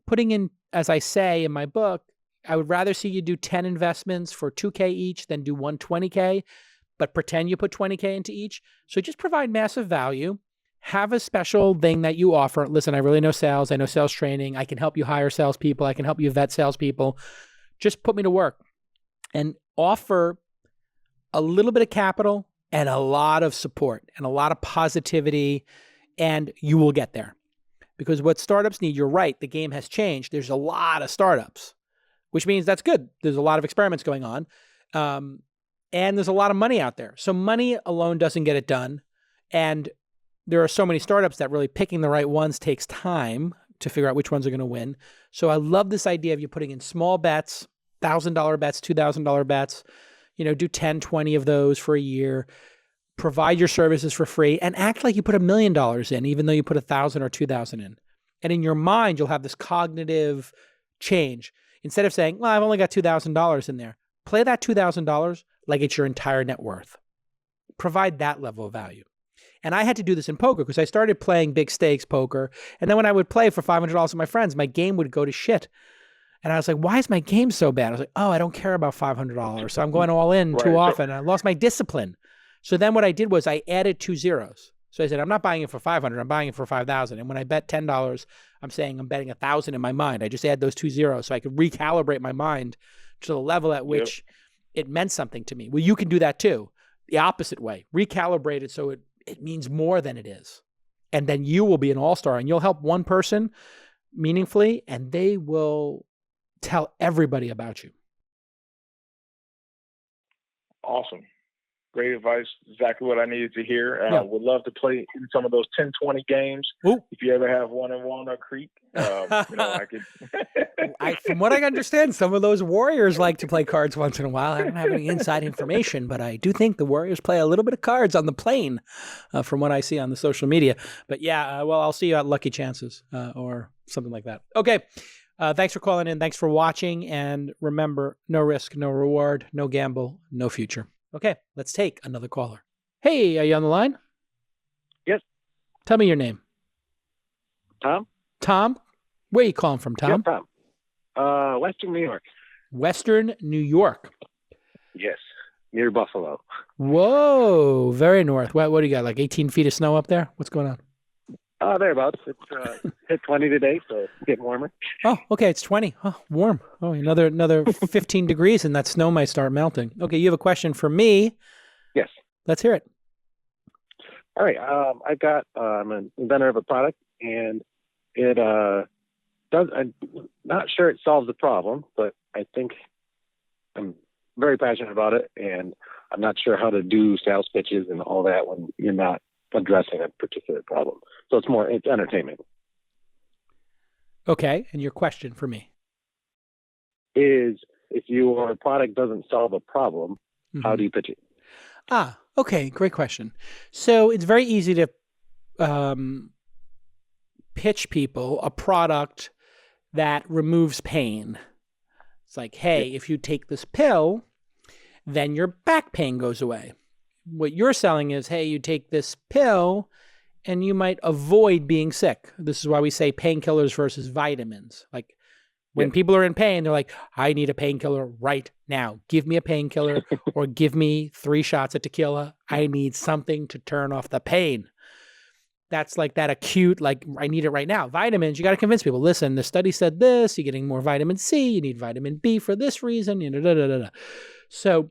Putting in, as I say in my book, I would rather see you do 10 investments for 2K each than do 120K, but pretend you put 20K into each. So just provide massive value. Have a special thing that you offer. Listen, I really know sales. I know sales training. I can help you hire salespeople. I can help you vet salespeople. Just put me to work and offer a little bit of capital and a lot of support and a lot of positivity, and you will get there. Because what startups need, you're right, the game has changed. There's a lot of startups, which means that's good. There's a lot of experiments going on. And there's a lot of money out there. So money alone doesn't get it done. And there are so many startups that really picking the right ones takes time to figure out which ones are going to win. So I love this idea of you putting in small bets, $1,000 bets, $2,000 bets, do 10, 20 of those for a year. Provide your services for free and act like you put $1 million in, even though you put 1,000 or 2,000 in. And in your mind, you'll have this cognitive change. Instead of saying, well, I've only got $2,000 in there, play that $2,000 like it's your entire net worth. Provide that level of value. And I had to do this in poker because I started playing big stakes poker. And then when I would play for $500 with my friends, my game would go to shit. And I was like, why is my game so bad? I was like, oh, I don't care about $500. So I'm going all in too often. I lost my discipline. So then what I did was I added 2 zeros. So I said, I'm not buying it for 500, I'm buying it for 5,000. And when I bet $10, I'm saying I'm betting 1,000 in my mind. I just add those 2 zeros so I could recalibrate my mind to the level at which it meant something to me. Well, you can do that too. The opposite way. Recalibrate it so it means more than it is. And then you will be an all-star and you'll help one person meaningfully and they will tell everybody about you. Awesome. Great advice. Exactly what I needed to hear. Would love to play in some of those 10-20 games. Ooh. If you ever have one in Walnut Creek, I could. From what I understand, some of those Warriors like to play cards once in a while. I don't have any inside information, but I do think the Warriors play a little bit of cards on the plane from what I see on the social media. But well, I'll see you at Lucky Chances or something like that. Okay. Thanks for calling in. Thanks for watching. And remember, no risk, no reward, no gamble, no future. Okay, let's take another caller. Hey, are you on the line? Yes. Tell me your name. Tom? Tom? Where are you calling from, Tom? Yeah, Tom. Western New York. Western New York. Yes, near Buffalo. Whoa, very north. What do you got, like 18 feet of snow up there? What's going on? Thereabouts. It's hit 20 today, so it's getting warmer. Oh, okay. It's 20. Oh, warm. Oh, another 15 degrees and that snow might start melting. Okay. You have a question for me. Yes. Let's hear it. All right. I'm an inventor of a product, and it I'm not sure it solves the problem, but I think I'm very passionate about it, and I'm not sure how to do sales pitches and all that when you're not addressing a particular problem. So it's entertainment. Okay. And your question for me Is if your product doesn't solve a problem, how do you pitch it? Okay. Great question. So it's very easy to pitch people a product that removes pain. It's like, hey, if you take this pill, then your back pain goes away. What you're selling is, hey, you take this pill and you might avoid being sick. This is why we say painkillers versus vitamins. Like when people are in pain, they're like, I need a painkiller right now. Give me a painkiller or give me 3 shots of tequila. I need something to turn off the pain. That's like that acute, like I need it right now. Vitamins, you got to convince people, listen, the study said this, you're getting more vitamin C, you need vitamin B for this reason, So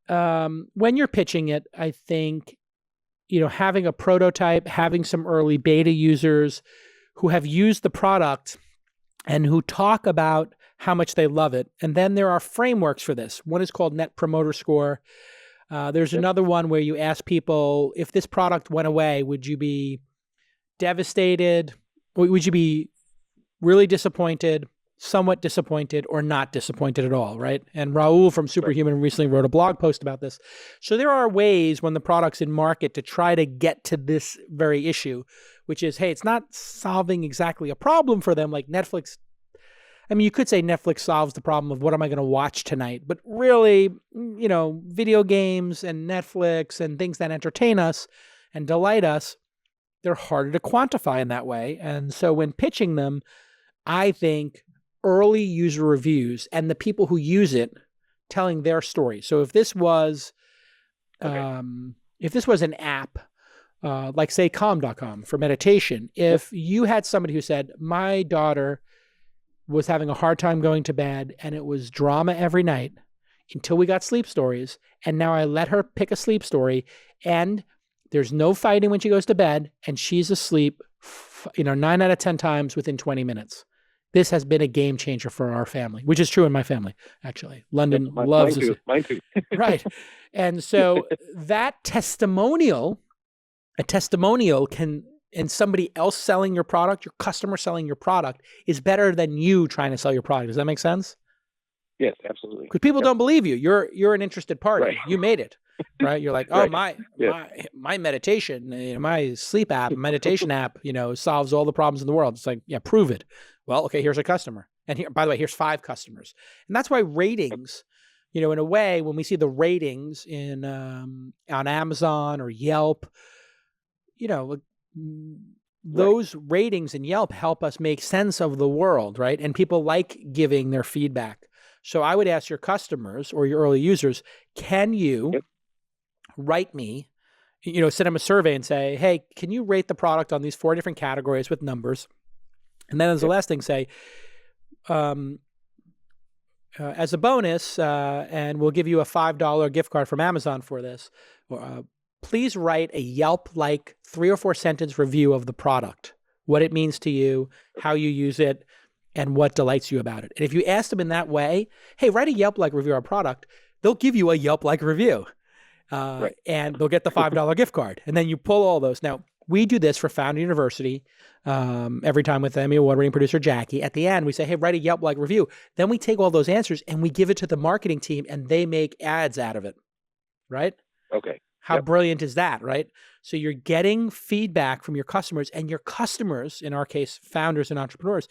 when you're pitching it, I think, having a prototype, having some early beta users who have used the product and who talk about how much they love it. And then there are frameworks for this. One is called Net Promoter Score. There's another one where you ask people, if this product went away, would you be devastated? Would you be really disappointed, somewhat disappointed, or not disappointed at all, right? And Raul from Superhuman recently wrote a blog post about this. So there are ways when the product's in market to try to get to this very issue, which is, hey, it's not solving exactly a problem for them like Netflix. I mean, you could say Netflix solves the problem of what am I going to watch tonight? But really, video games and Netflix and things that entertain us and delight us, they're harder to quantify in that way. And so when pitching them, I think early user reviews and the people who use it telling their story. So if this was an app, like say calm.com for meditation, if you had somebody who said, my daughter was having a hard time going to bed and it was drama every night until we got sleep stories, and now I let her pick a sleep story and there's no fighting when she goes to bed and she's asleep 9 out of 10 times within 20 minutes. This has been a game changer for our family, which is true in my family, actually. London loves this. Mine too. Right. And so that a testimonial can, and somebody else selling your product, your customer selling your product, is better than you trying to sell your product. Does that make sense? Yes, absolutely. Because people don't believe you. You're an interested party. Right. You made it, right? You're like, oh, my meditation, my sleep app, meditation app, solves all the problems in the world. It's like, yeah, prove it. Well, okay, here's a customer. And here, by the way, here's 5 customers. And that's why ratings, in a way, when we see the ratings on Amazon or Yelp, those ratings in Yelp help us make sense of the world, right? And people like giving their feedback. So I would ask your customers or your early users, can you write me, send them a survey and say, hey, can you rate the product on these 4 different categories with numbers? And then as the last thing, say, as a bonus, and we'll give you a $5 gift card from Amazon for this, please write a Yelp-like 3 or 4 sentence review of the product, what it means to you, how you use it, and what delights you about it. And if you ask them in that way, hey, write a Yelp-like review of our product, they'll give you a Yelp-like review. And they'll get the $5 gift card. And then you pull all those. Now, we do this for Founder University every time with Emmy Award-winning producer Jackie. At the end, we say, hey, write a Yelp-like review. Then we take all those answers and we give it to the marketing team and they make ads out of it, right? Okay. How brilliant is that, right? So you're getting feedback from your customers, and your customers, in our case, founders and entrepreneurs,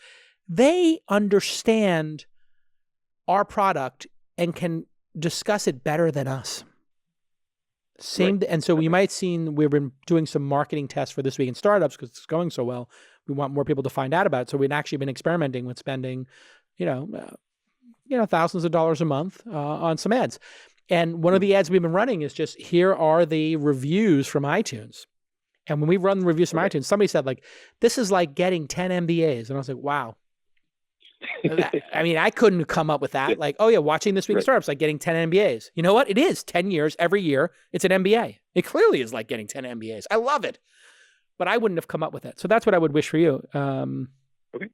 they understand our product and can discuss it better than us. And so we might we've been doing some marketing tests for This Week in Startups because it's going so well. We want more people to find out about it. So we've actually been experimenting with spending, thousands of dollars a month on some ads. And one of the ads we've been running is just, here are the reviews from iTunes. And when we run reviews from iTunes, somebody said like, this is like getting 10 MBAs. And I was like, wow. I mean, I couldn't come up with that. Like, oh yeah, watching This Week in Startups, like getting 10 MBAs. You know what? It is 10 years, every year. It's an MBA. It clearly is like getting 10 MBAs. I love it. But I wouldn't have come up with it. So that's what I would wish for you. Okay.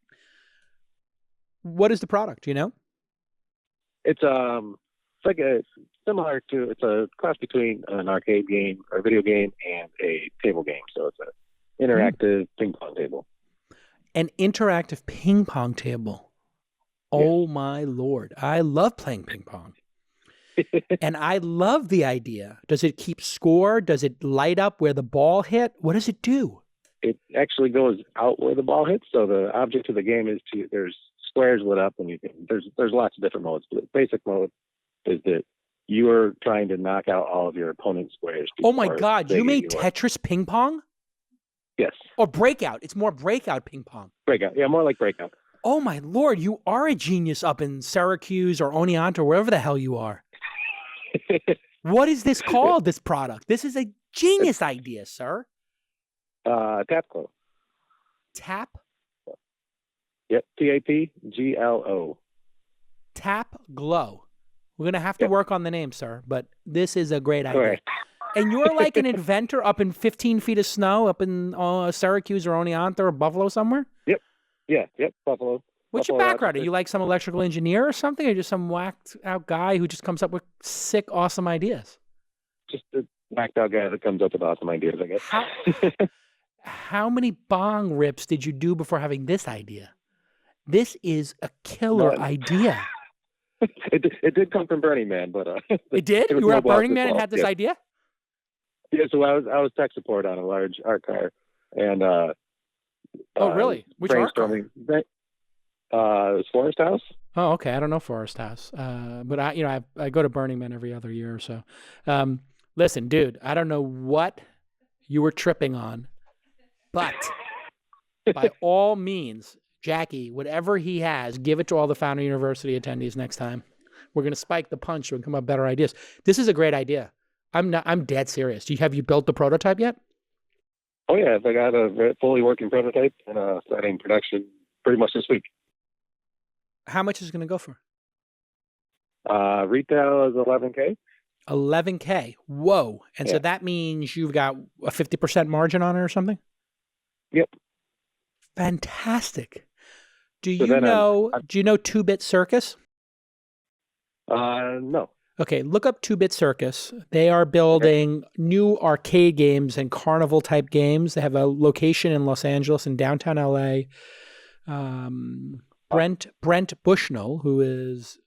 What is the product? Do you know? It's like it's a cross between an arcade game or a video game and a table game. So it's an interactive ping pong table. An interactive ping pong table. Oh my Lord. I love playing ping pong. And I love the idea. Does it keep score? Does it light up where the ball hit? What does it do? It actually goes out where the ball hits. So the object of the game is there's squares lit up, and there's lots of different modes. But the basic mode is that you are trying to knock out all of your opponent's squares. Oh my God. You made Tetris ping pong? Yes. Or breakout. It's more breakout ping pong. Breakout. Yeah, more like breakout. Oh my Lord. You are a genius up in Syracuse or Oneonta or wherever the hell you are. What is this called, this product? This is a genius idea, sir. Tapglow. Tap? Yep. Tapglo. Tapglow. We're going to have to work on the name, sir, but this is a great idea. Right. And you're like an inventor up in 15 feet of snow up in Syracuse or Oneonta or Buffalo somewhere? Yep. Yeah. Yep. Buffalo. What's your background? Are you like some electrical engineer or something, or just some whacked out guy who just comes up with sick, awesome ideas? Just a whacked out guy that comes up with awesome ideas, I guess. How many bong rips did you do before having this idea? This is a killer idea. It did come from Burning Man, but it did. You were at Burning Man and had this idea. Yeah, so I was tech support on a large art car, and oh really? Which art car? It was Forest House. Oh, okay. I don't know Forest House, but I go to Burning Man every other year or so. Listen, dude, I don't know what you were tripping on, but by all means, Jackie, whatever he has, give it to all the Founder University attendees next time. We're going to spike the punch and come up with better ideas. This is a great idea. I'm dead serious. Have you built the prototype yet? Oh yeah, I got a fully working prototype and starting production pretty much this week. How much is it going to go for? Retail is $11K. $11K. Whoa! And so that means you've got a 50% margin on it or something? Yep. Fantastic. Do you know 2-Bit Circus? No. Okay, look up 2-Bit Circus. They are building new arcade games and carnival type games. They have a location in Los Angeles and downtown LA. Brent Bushnell, who is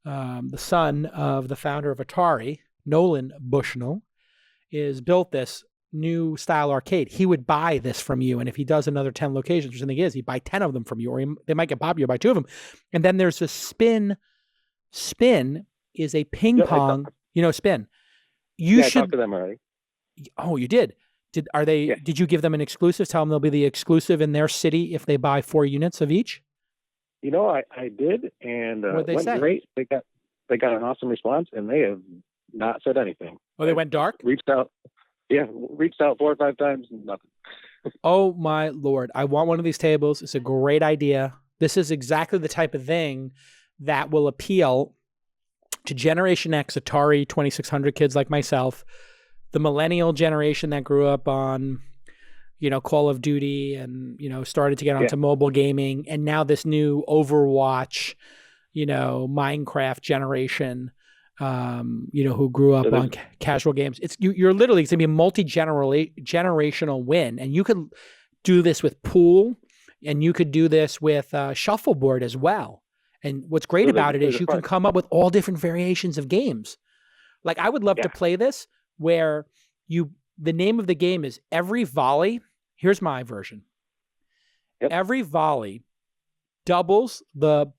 the son of the founder of Atari, Nolan Bushnell, is built this new style arcade. He would buy this from you, and if he does another 10 locations, which I think is, he'd buy 10 of them from you, or they might get popular, buy 2 of them. And then there's a Spin. Spin is a ping pong. You know Spin. I talked to them already. Oh, you did. Did you give them an exclusive? Tell them they'll be the exclusive in their city if they buy 4 units of each? You know, I did, and What'd they went say? Great. They got an awesome response, and they have not said anything. Oh, they went dark? Reached out 4 or 5 times, and nothing. Oh my Lord. I want one of these tables. It's a great idea. This is exactly the type of thing that will appeal to Generation X Atari 2600 kids like myself, the millennial generation that grew up on, Call of Duty and, started to get onto mobile gaming, and now this new Overwatch, Minecraft generation, who grew up on casual games. It's going to be a multi-generational win, and you could do this with pool, and you could do this with shuffleboard as well. And what's great about it is you can come up with all different variations of games. Like I would love to play this where the name of the game is every volley. Here's my version. Yep. Every volley doubles the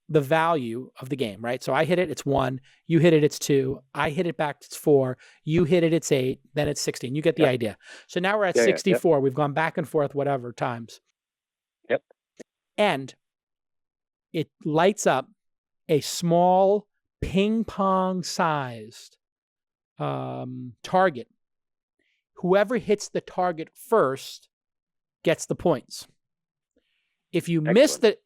value of the game, right? So I hit it, it's 1. You hit it, it's 2. I hit it back, it's 4. You hit it, it's 8. Then it's 16. You get the idea. So now we're at 64. We've gone back and forth, whatever times. Yep. And it lights up a small ping pong sized target whoever hits the target first gets the points. If you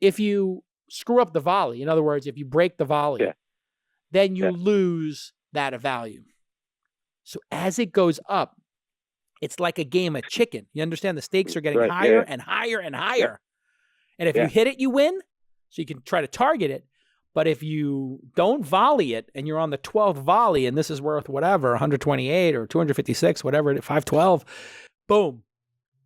if you screw up the volley, in other words, if you break the volley, then you lose that value. So as it goes up, it's like a game of chicken. You understand the stakes are getting higher and higher and higher. And if you hit it, you win. So you can try to target it. But if you don't volley it and you're on the 12th volley and this is worth whatever, 128 or 256, whatever, 512, boom.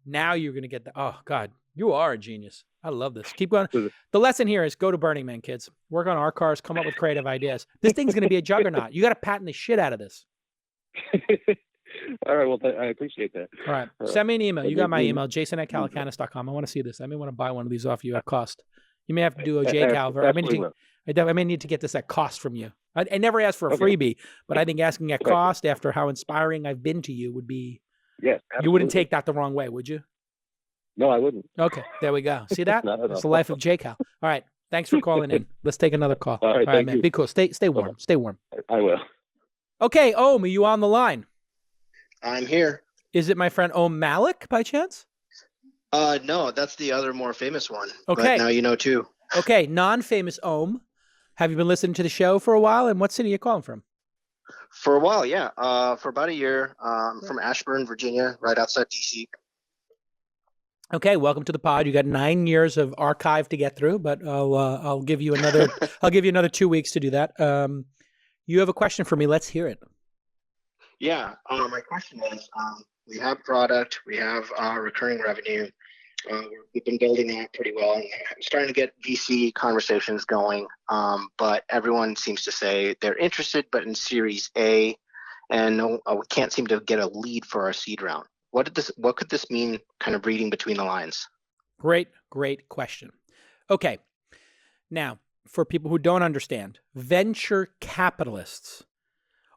Now you're going to get the, oh God, you are a genius. I love this. Keep going. The lesson here is go to Burning Man, kids. Work on our cars, come up with creative ideas. This thing's going to be a juggernaut. You got to patent the shit out of this. All right. Well, I appreciate that. All right. Send me an email. You got my email, jason@calacanis.com. I want to see this. I may want to buy one of these off you at cost. You may have to do a Calver. I may need to get this at cost from you. I never asked for a freebie, but I think asking at cost after how inspiring I've been to you would be, you wouldn't take that the wrong way, would you? No, I wouldn't. Okay, there we go. See that? That's the life of J-Cal. All right, thanks for calling in. Let's take another call. All right, man. Be cool. Stay warm. Okay. Stay warm. I will. Okay, Ohm, are you on the line? I'm here. Is it my friend Ohm Malik by chance? No, that's the other more famous one. Okay. But now you know too. Okay, non-famous Ohm. Have you been listening to the show for a while? And what city are you calling from? For a while, yeah. For about a year. From Ashburn, Virginia, right outside DC. Okay, welcome to the pod. You got 9 years of archive to get through, but I'll give you another 2 weeks to do that. You have a question for me. Let's hear it. Yeah. My question is, we have product, we have recurring revenue. We've been building that pretty well, and I'm starting to get VC conversations going. But everyone seems to say they're interested, but in Series A, and we can't seem to get a lead for our seed round. What could this mean, kind of reading between the lines? Great question. Okay. Now, for people who don't understand, venture capitalists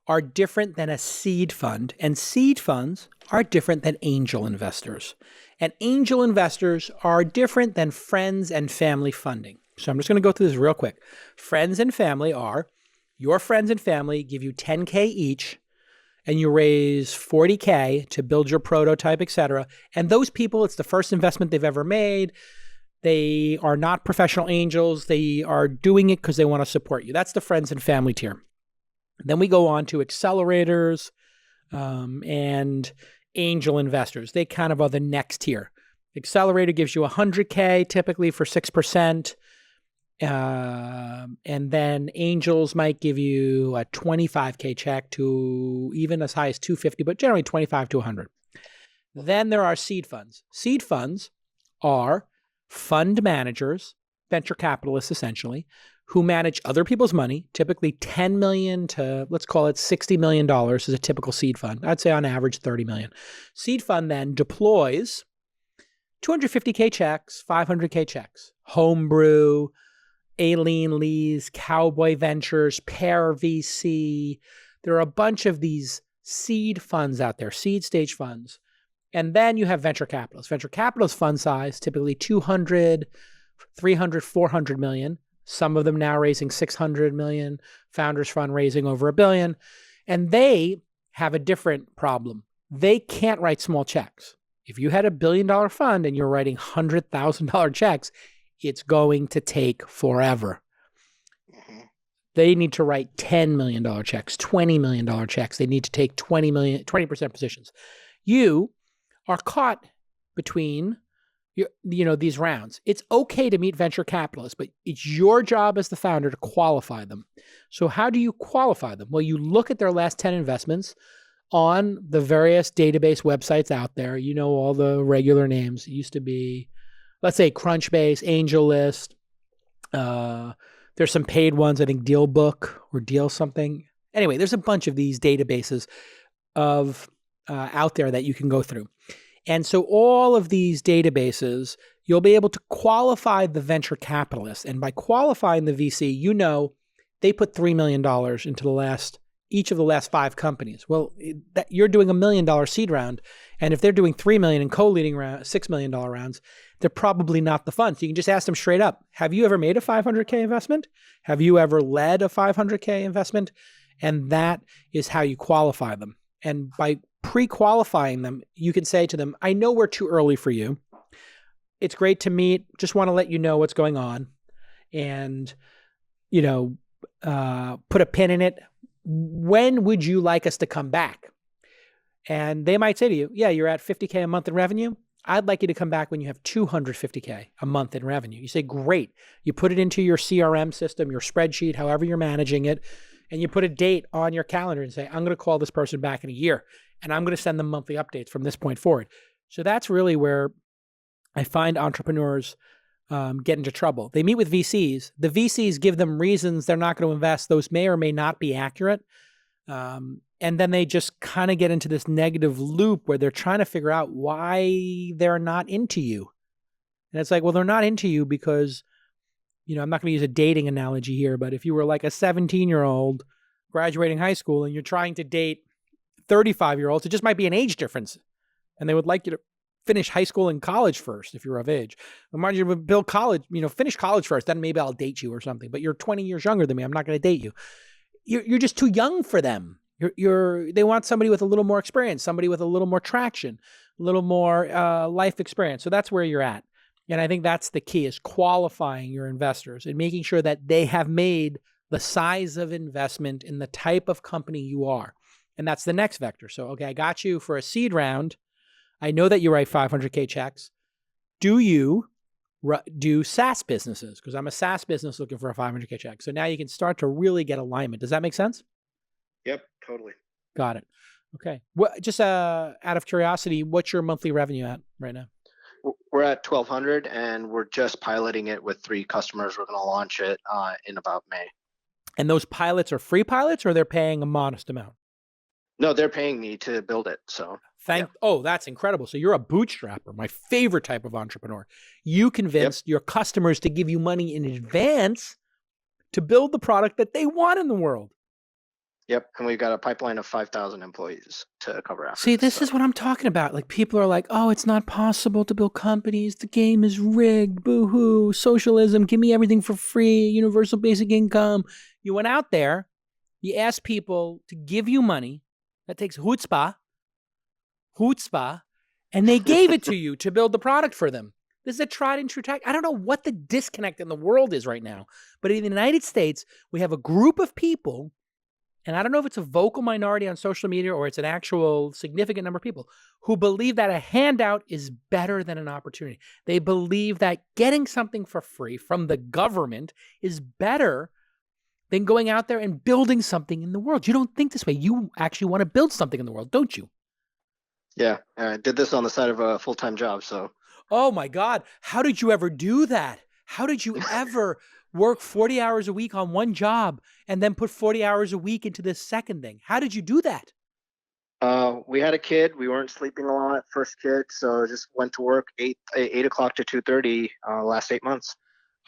are different than a seed fund, and seed funds are different than angel investors. And angel investors are different than friends and family funding. So I'm just going to go through this real quick. Friends and family are your friends and family give you $10K each, and you raise $40K to build your prototype, etc. And those people, it's the first investment they've ever made. They are not professional angels. They are doing it because they want to support you. That's the friends and family tier. Then we go on to accelerators and angel investors. They kind of are the next tier. Accelerator gives you $100K typically for 6%. And then angels might give you a $25K check to even as high as $250, but generally $25 to $100. Then there are seed funds. Seed funds are fund managers, venture capitalists essentially, who manage other people's money, typically $10 million to, let's call it $60 million is a typical seed fund. I'd say on average $30 million. Seed fund then deploys $250K checks, $500K checks, Homebrew, Aileen Lee's, Cowboy Ventures, Pear VC. There are a bunch of these seed funds out there, seed stage funds. And then you have venture capitalists. Venture capitalists fund size, typically 200, 300, 400 million. Some of them now raising 600 million, Founders Fund raising over $1 billion. And they have a different problem. They can't write small checks. If you had $1 billion fund and you're writing $100,000 checks, it's going to take forever. They need to write $10 million checks, $20 million checks. They need to take 20% positions. You are caught between these rounds. It's okay to meet venture capitalists, but it's your job as the founder to qualify them. So how do you qualify them? Well, you look at their last 10 investments on the various database websites out there. You know all the regular names. It used to be, let's say, Crunchbase, AngelList. There's some paid ones, I think DealBook or Deal something. Anyway, there's a bunch of these databases of out there that you can go through. And so all of these databases, you'll be able to qualify the venture capitalists. And by qualifying the VC, they put $3 million into each of the last 5 companies. Well, you're doing $1 million seed round. And if they're doing $3 million in co-leading $6 million rounds, they're probably not the fund. So you can just ask them straight up, have you ever made a $500K investment? Have you ever led a $500K investment? And that is how you qualify them. And by pre-qualifying them, you can say to them, I know we're too early for you. It's great to meet. Just want to let you know what's going on. And, put a pin in it. When would you like us to come back? And they might say to you, yeah, you're at $50K a month in revenue. I'd like you to come back when you have $250K a month in revenue. You say, great. You put it into your CRM system, your spreadsheet, however you're managing it, and you put a date on your calendar and say, I'm going to call this person back in a year, and I'm going to send them monthly updates from this point forward. So that's really where I find entrepreneurs get into trouble. They meet with VCs. The VCs give them reasons they're not going to invest. Those may or may not be accurate. And then they just kind of get into this negative loop where they're trying to figure out why they're not into you. And it's like, well, they're not into you because, I'm not going to use a dating analogy here, but if you were like a 17-year-old graduating high school and you're trying to date 35-year-olds, it just might be an age difference. And they would like you to finish high school and college first if you're of age. Remind you to build college, finish college first, then maybe I'll date you or something. But you're 20 years younger than me. I'm not going to date you. You're just too young for them. They want somebody with a little more experience, somebody with a little more traction, a little more life experience. So that's where you're at. And I think that's the key, is qualifying your investors and making sure that they have made the size of investment in the type of company you are. And that's the next vector. So, okay, I got you for a seed round. I know that you write 500K checks. Do you do SaaS businesses? Because I'm a SaaS business looking for a 500K check. So now you can start to really get alignment. Does that make sense? Yep, totally. Got it. Okay. Just out of curiosity, what's your monthly revenue at right now? We're at 1,200, and we're just piloting it with 3 customers. We're going to launch it in about May. And those pilots are free pilots, or they're paying a modest amount? No, they're paying me to build it. So Oh, that's incredible. So you're a bootstrapper, my favorite type of entrepreneur. You convinced your customers to give you money in advance to build the product that they want in the world. Yep. And we've got a pipeline of 5,000 employees to cover after. See, this is what I'm talking about. Like, people are like, oh, it's not possible to build companies. The game is rigged. Boo-hoo. Socialism. Give me everything for free. Universal basic income. You went out there. You asked people to give you money. That takes chutzpah, and they gave it to you to build the product for them. This is a tried and true tactic. I don't know what the disconnect in the world is right now, but in the United States, we have a group of people, and I don't know if it's a vocal minority on social media or it's an actual significant number of people, who believe that a handout is better than an opportunity. They believe that getting something for free from the government is better than going out there and building something in the world. You don't think this way. You actually want to build something in the world, don't you? Yeah, I did this on the side of a full-time job, so. Oh my God. How did you ever do that? How did you ever work 40 hours a week on one job and then put 40 hours a week into this second thing? How did you do that? We had a kid. We weren't sleeping a lot, first kid, so just went to work 8 o'clock to 2:30 last 8 months.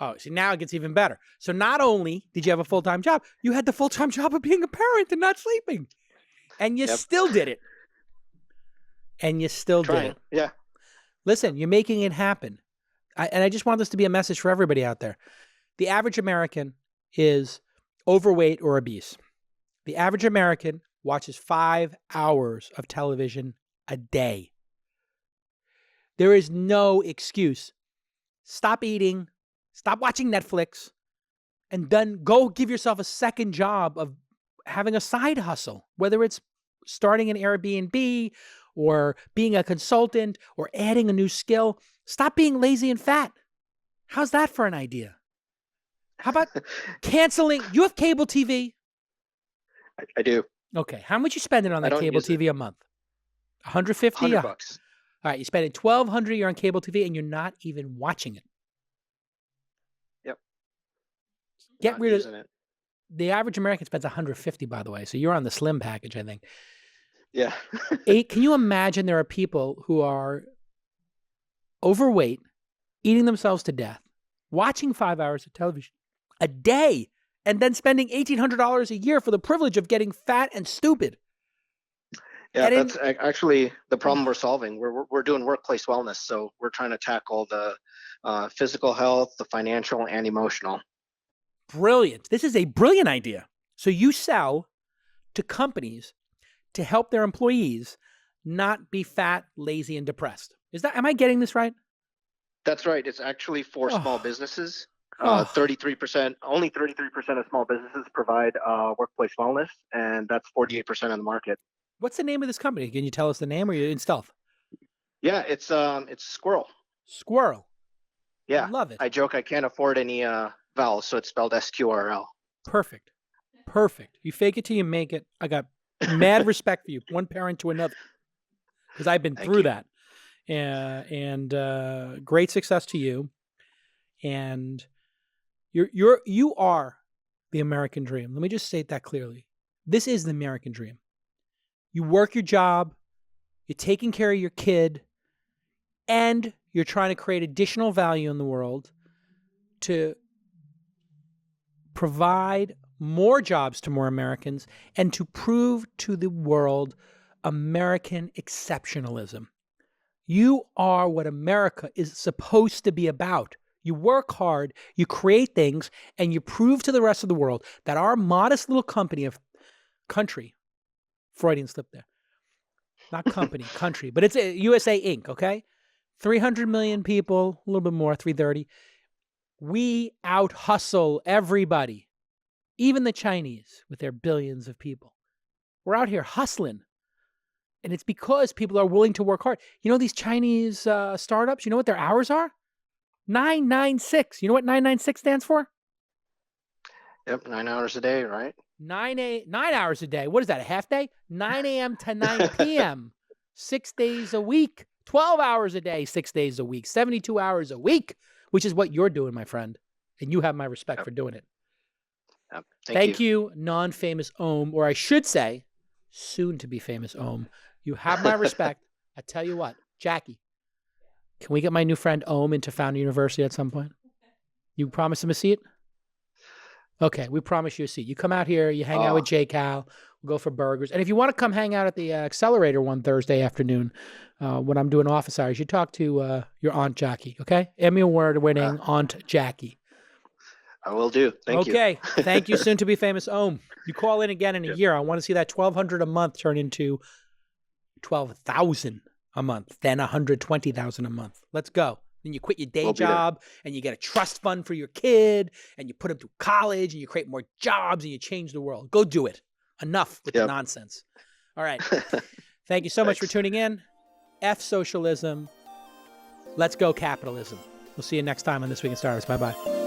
Oh, see, now it gets even better. So not only did you have a full-time job, you had the full-time job of being a parent and not sleeping. And you still did it. And you still did it. Yeah. Listen, you're making it happen. And I just want this to be a message for everybody out there. The average American is overweight or obese. The average American watches 5 hours of television a day. There is no excuse. Stop eating. Stop watching Netflix, and then go give yourself a second job of having a side hustle, whether it's starting an Airbnb or being a consultant or adding a new skill. Stop being lazy and fat. How's that for an idea? How about canceling? You have cable TV? I do. Okay. How much you spending on that cable TV a month? 150? $100. All right. You're spending $1,200 a year on cable TV and you're not even watching it. Get rid of it. The average American spends $150, by the way. So you're on the slim package, I think. Yeah. Can you imagine there are people who are overweight, eating themselves to death, watching 5 hours of television a day, and then spending $1,800 a year for the privilege of getting fat and stupid? Yeah, and that's actually the problem we're solving. We're doing workplace wellness. So we're trying to tackle the physical health, the financial, and emotional. Brilliant. This is a brilliant idea. So you sell to companies to help their employees not be fat, lazy, and depressed. Am I getting this right? That's right. It's actually for Oh. small businesses. Oh. 33%, only 33% of small businesses provide workplace wellness, and that's 48% of the market. What's the name of this company? Can you tell us the name, or are you in stealth? Yeah, it's Squirrel. Squirrel. Yeah, Love it. I joke I can't afford any vowels, so it's spelled SQRL. Perfect. You fake it till you make it. I got mad respect for you, one parent to another, because I've been through that. And great success to you. And you are the American dream. Let me just state that clearly. This is the American dream. You work your job, you're taking care of your kid, and you're trying to create additional value in the world to provide more jobs to more Americans and to prove to the world American exceptionalism. You are what America is supposed to be about. You work hard, you create things, and you prove to the rest of the world that our modest little country, Freudian slip there, not company, country, but it's a USA Inc., okay? 300 million people, a little bit more, 330. We out-hustle everybody, even the Chinese with their billions of people. We're out here hustling. And it's because people are willing to work hard. You know these Chinese startups, you know what their hours are? 996. You know what 996 stands for? Yep, 9 hours a day, right? 9 hours a day. What is that, a half day? 9 a.m. to 9 p.m. 6 days a week. 12 hours a day, 6 days a week. 72 hours a week, which is what you're doing, my friend. And you have my respect for doing it. Yep. Thank you, non-famous Ohm, or I should say, soon-to-be famous Ohm. You have my respect. I tell you what, Jackie, can we get my new friend Ohm into Founder University at some point? You promise him a seat? Okay, we promise you a seat. You come out here, you hang out with J. Cal, we'll go for burgers. And if you want to come hang out at the Accelerator one Thursday afternoon when I'm doing office hours, you talk to your Aunt Jackie, okay? Emmy Award-winning Aunt Jackie. I will do. Thank you. Okay, thank you, soon-to-be famous Ohm. You call in again in a year. I want to see that $1,200 a month turn into $12,000 a month, then $120,000 a month. Let's go. Then you quit your day job and you get a trust fund for your kid and you put him through college and you create more jobs and you change the world. Go do it. Enough with the nonsense. All right. Thank you so much for tuning in. F socialism. Let's go capitalism. We'll see you next time on This Week in Startups. Bye-bye.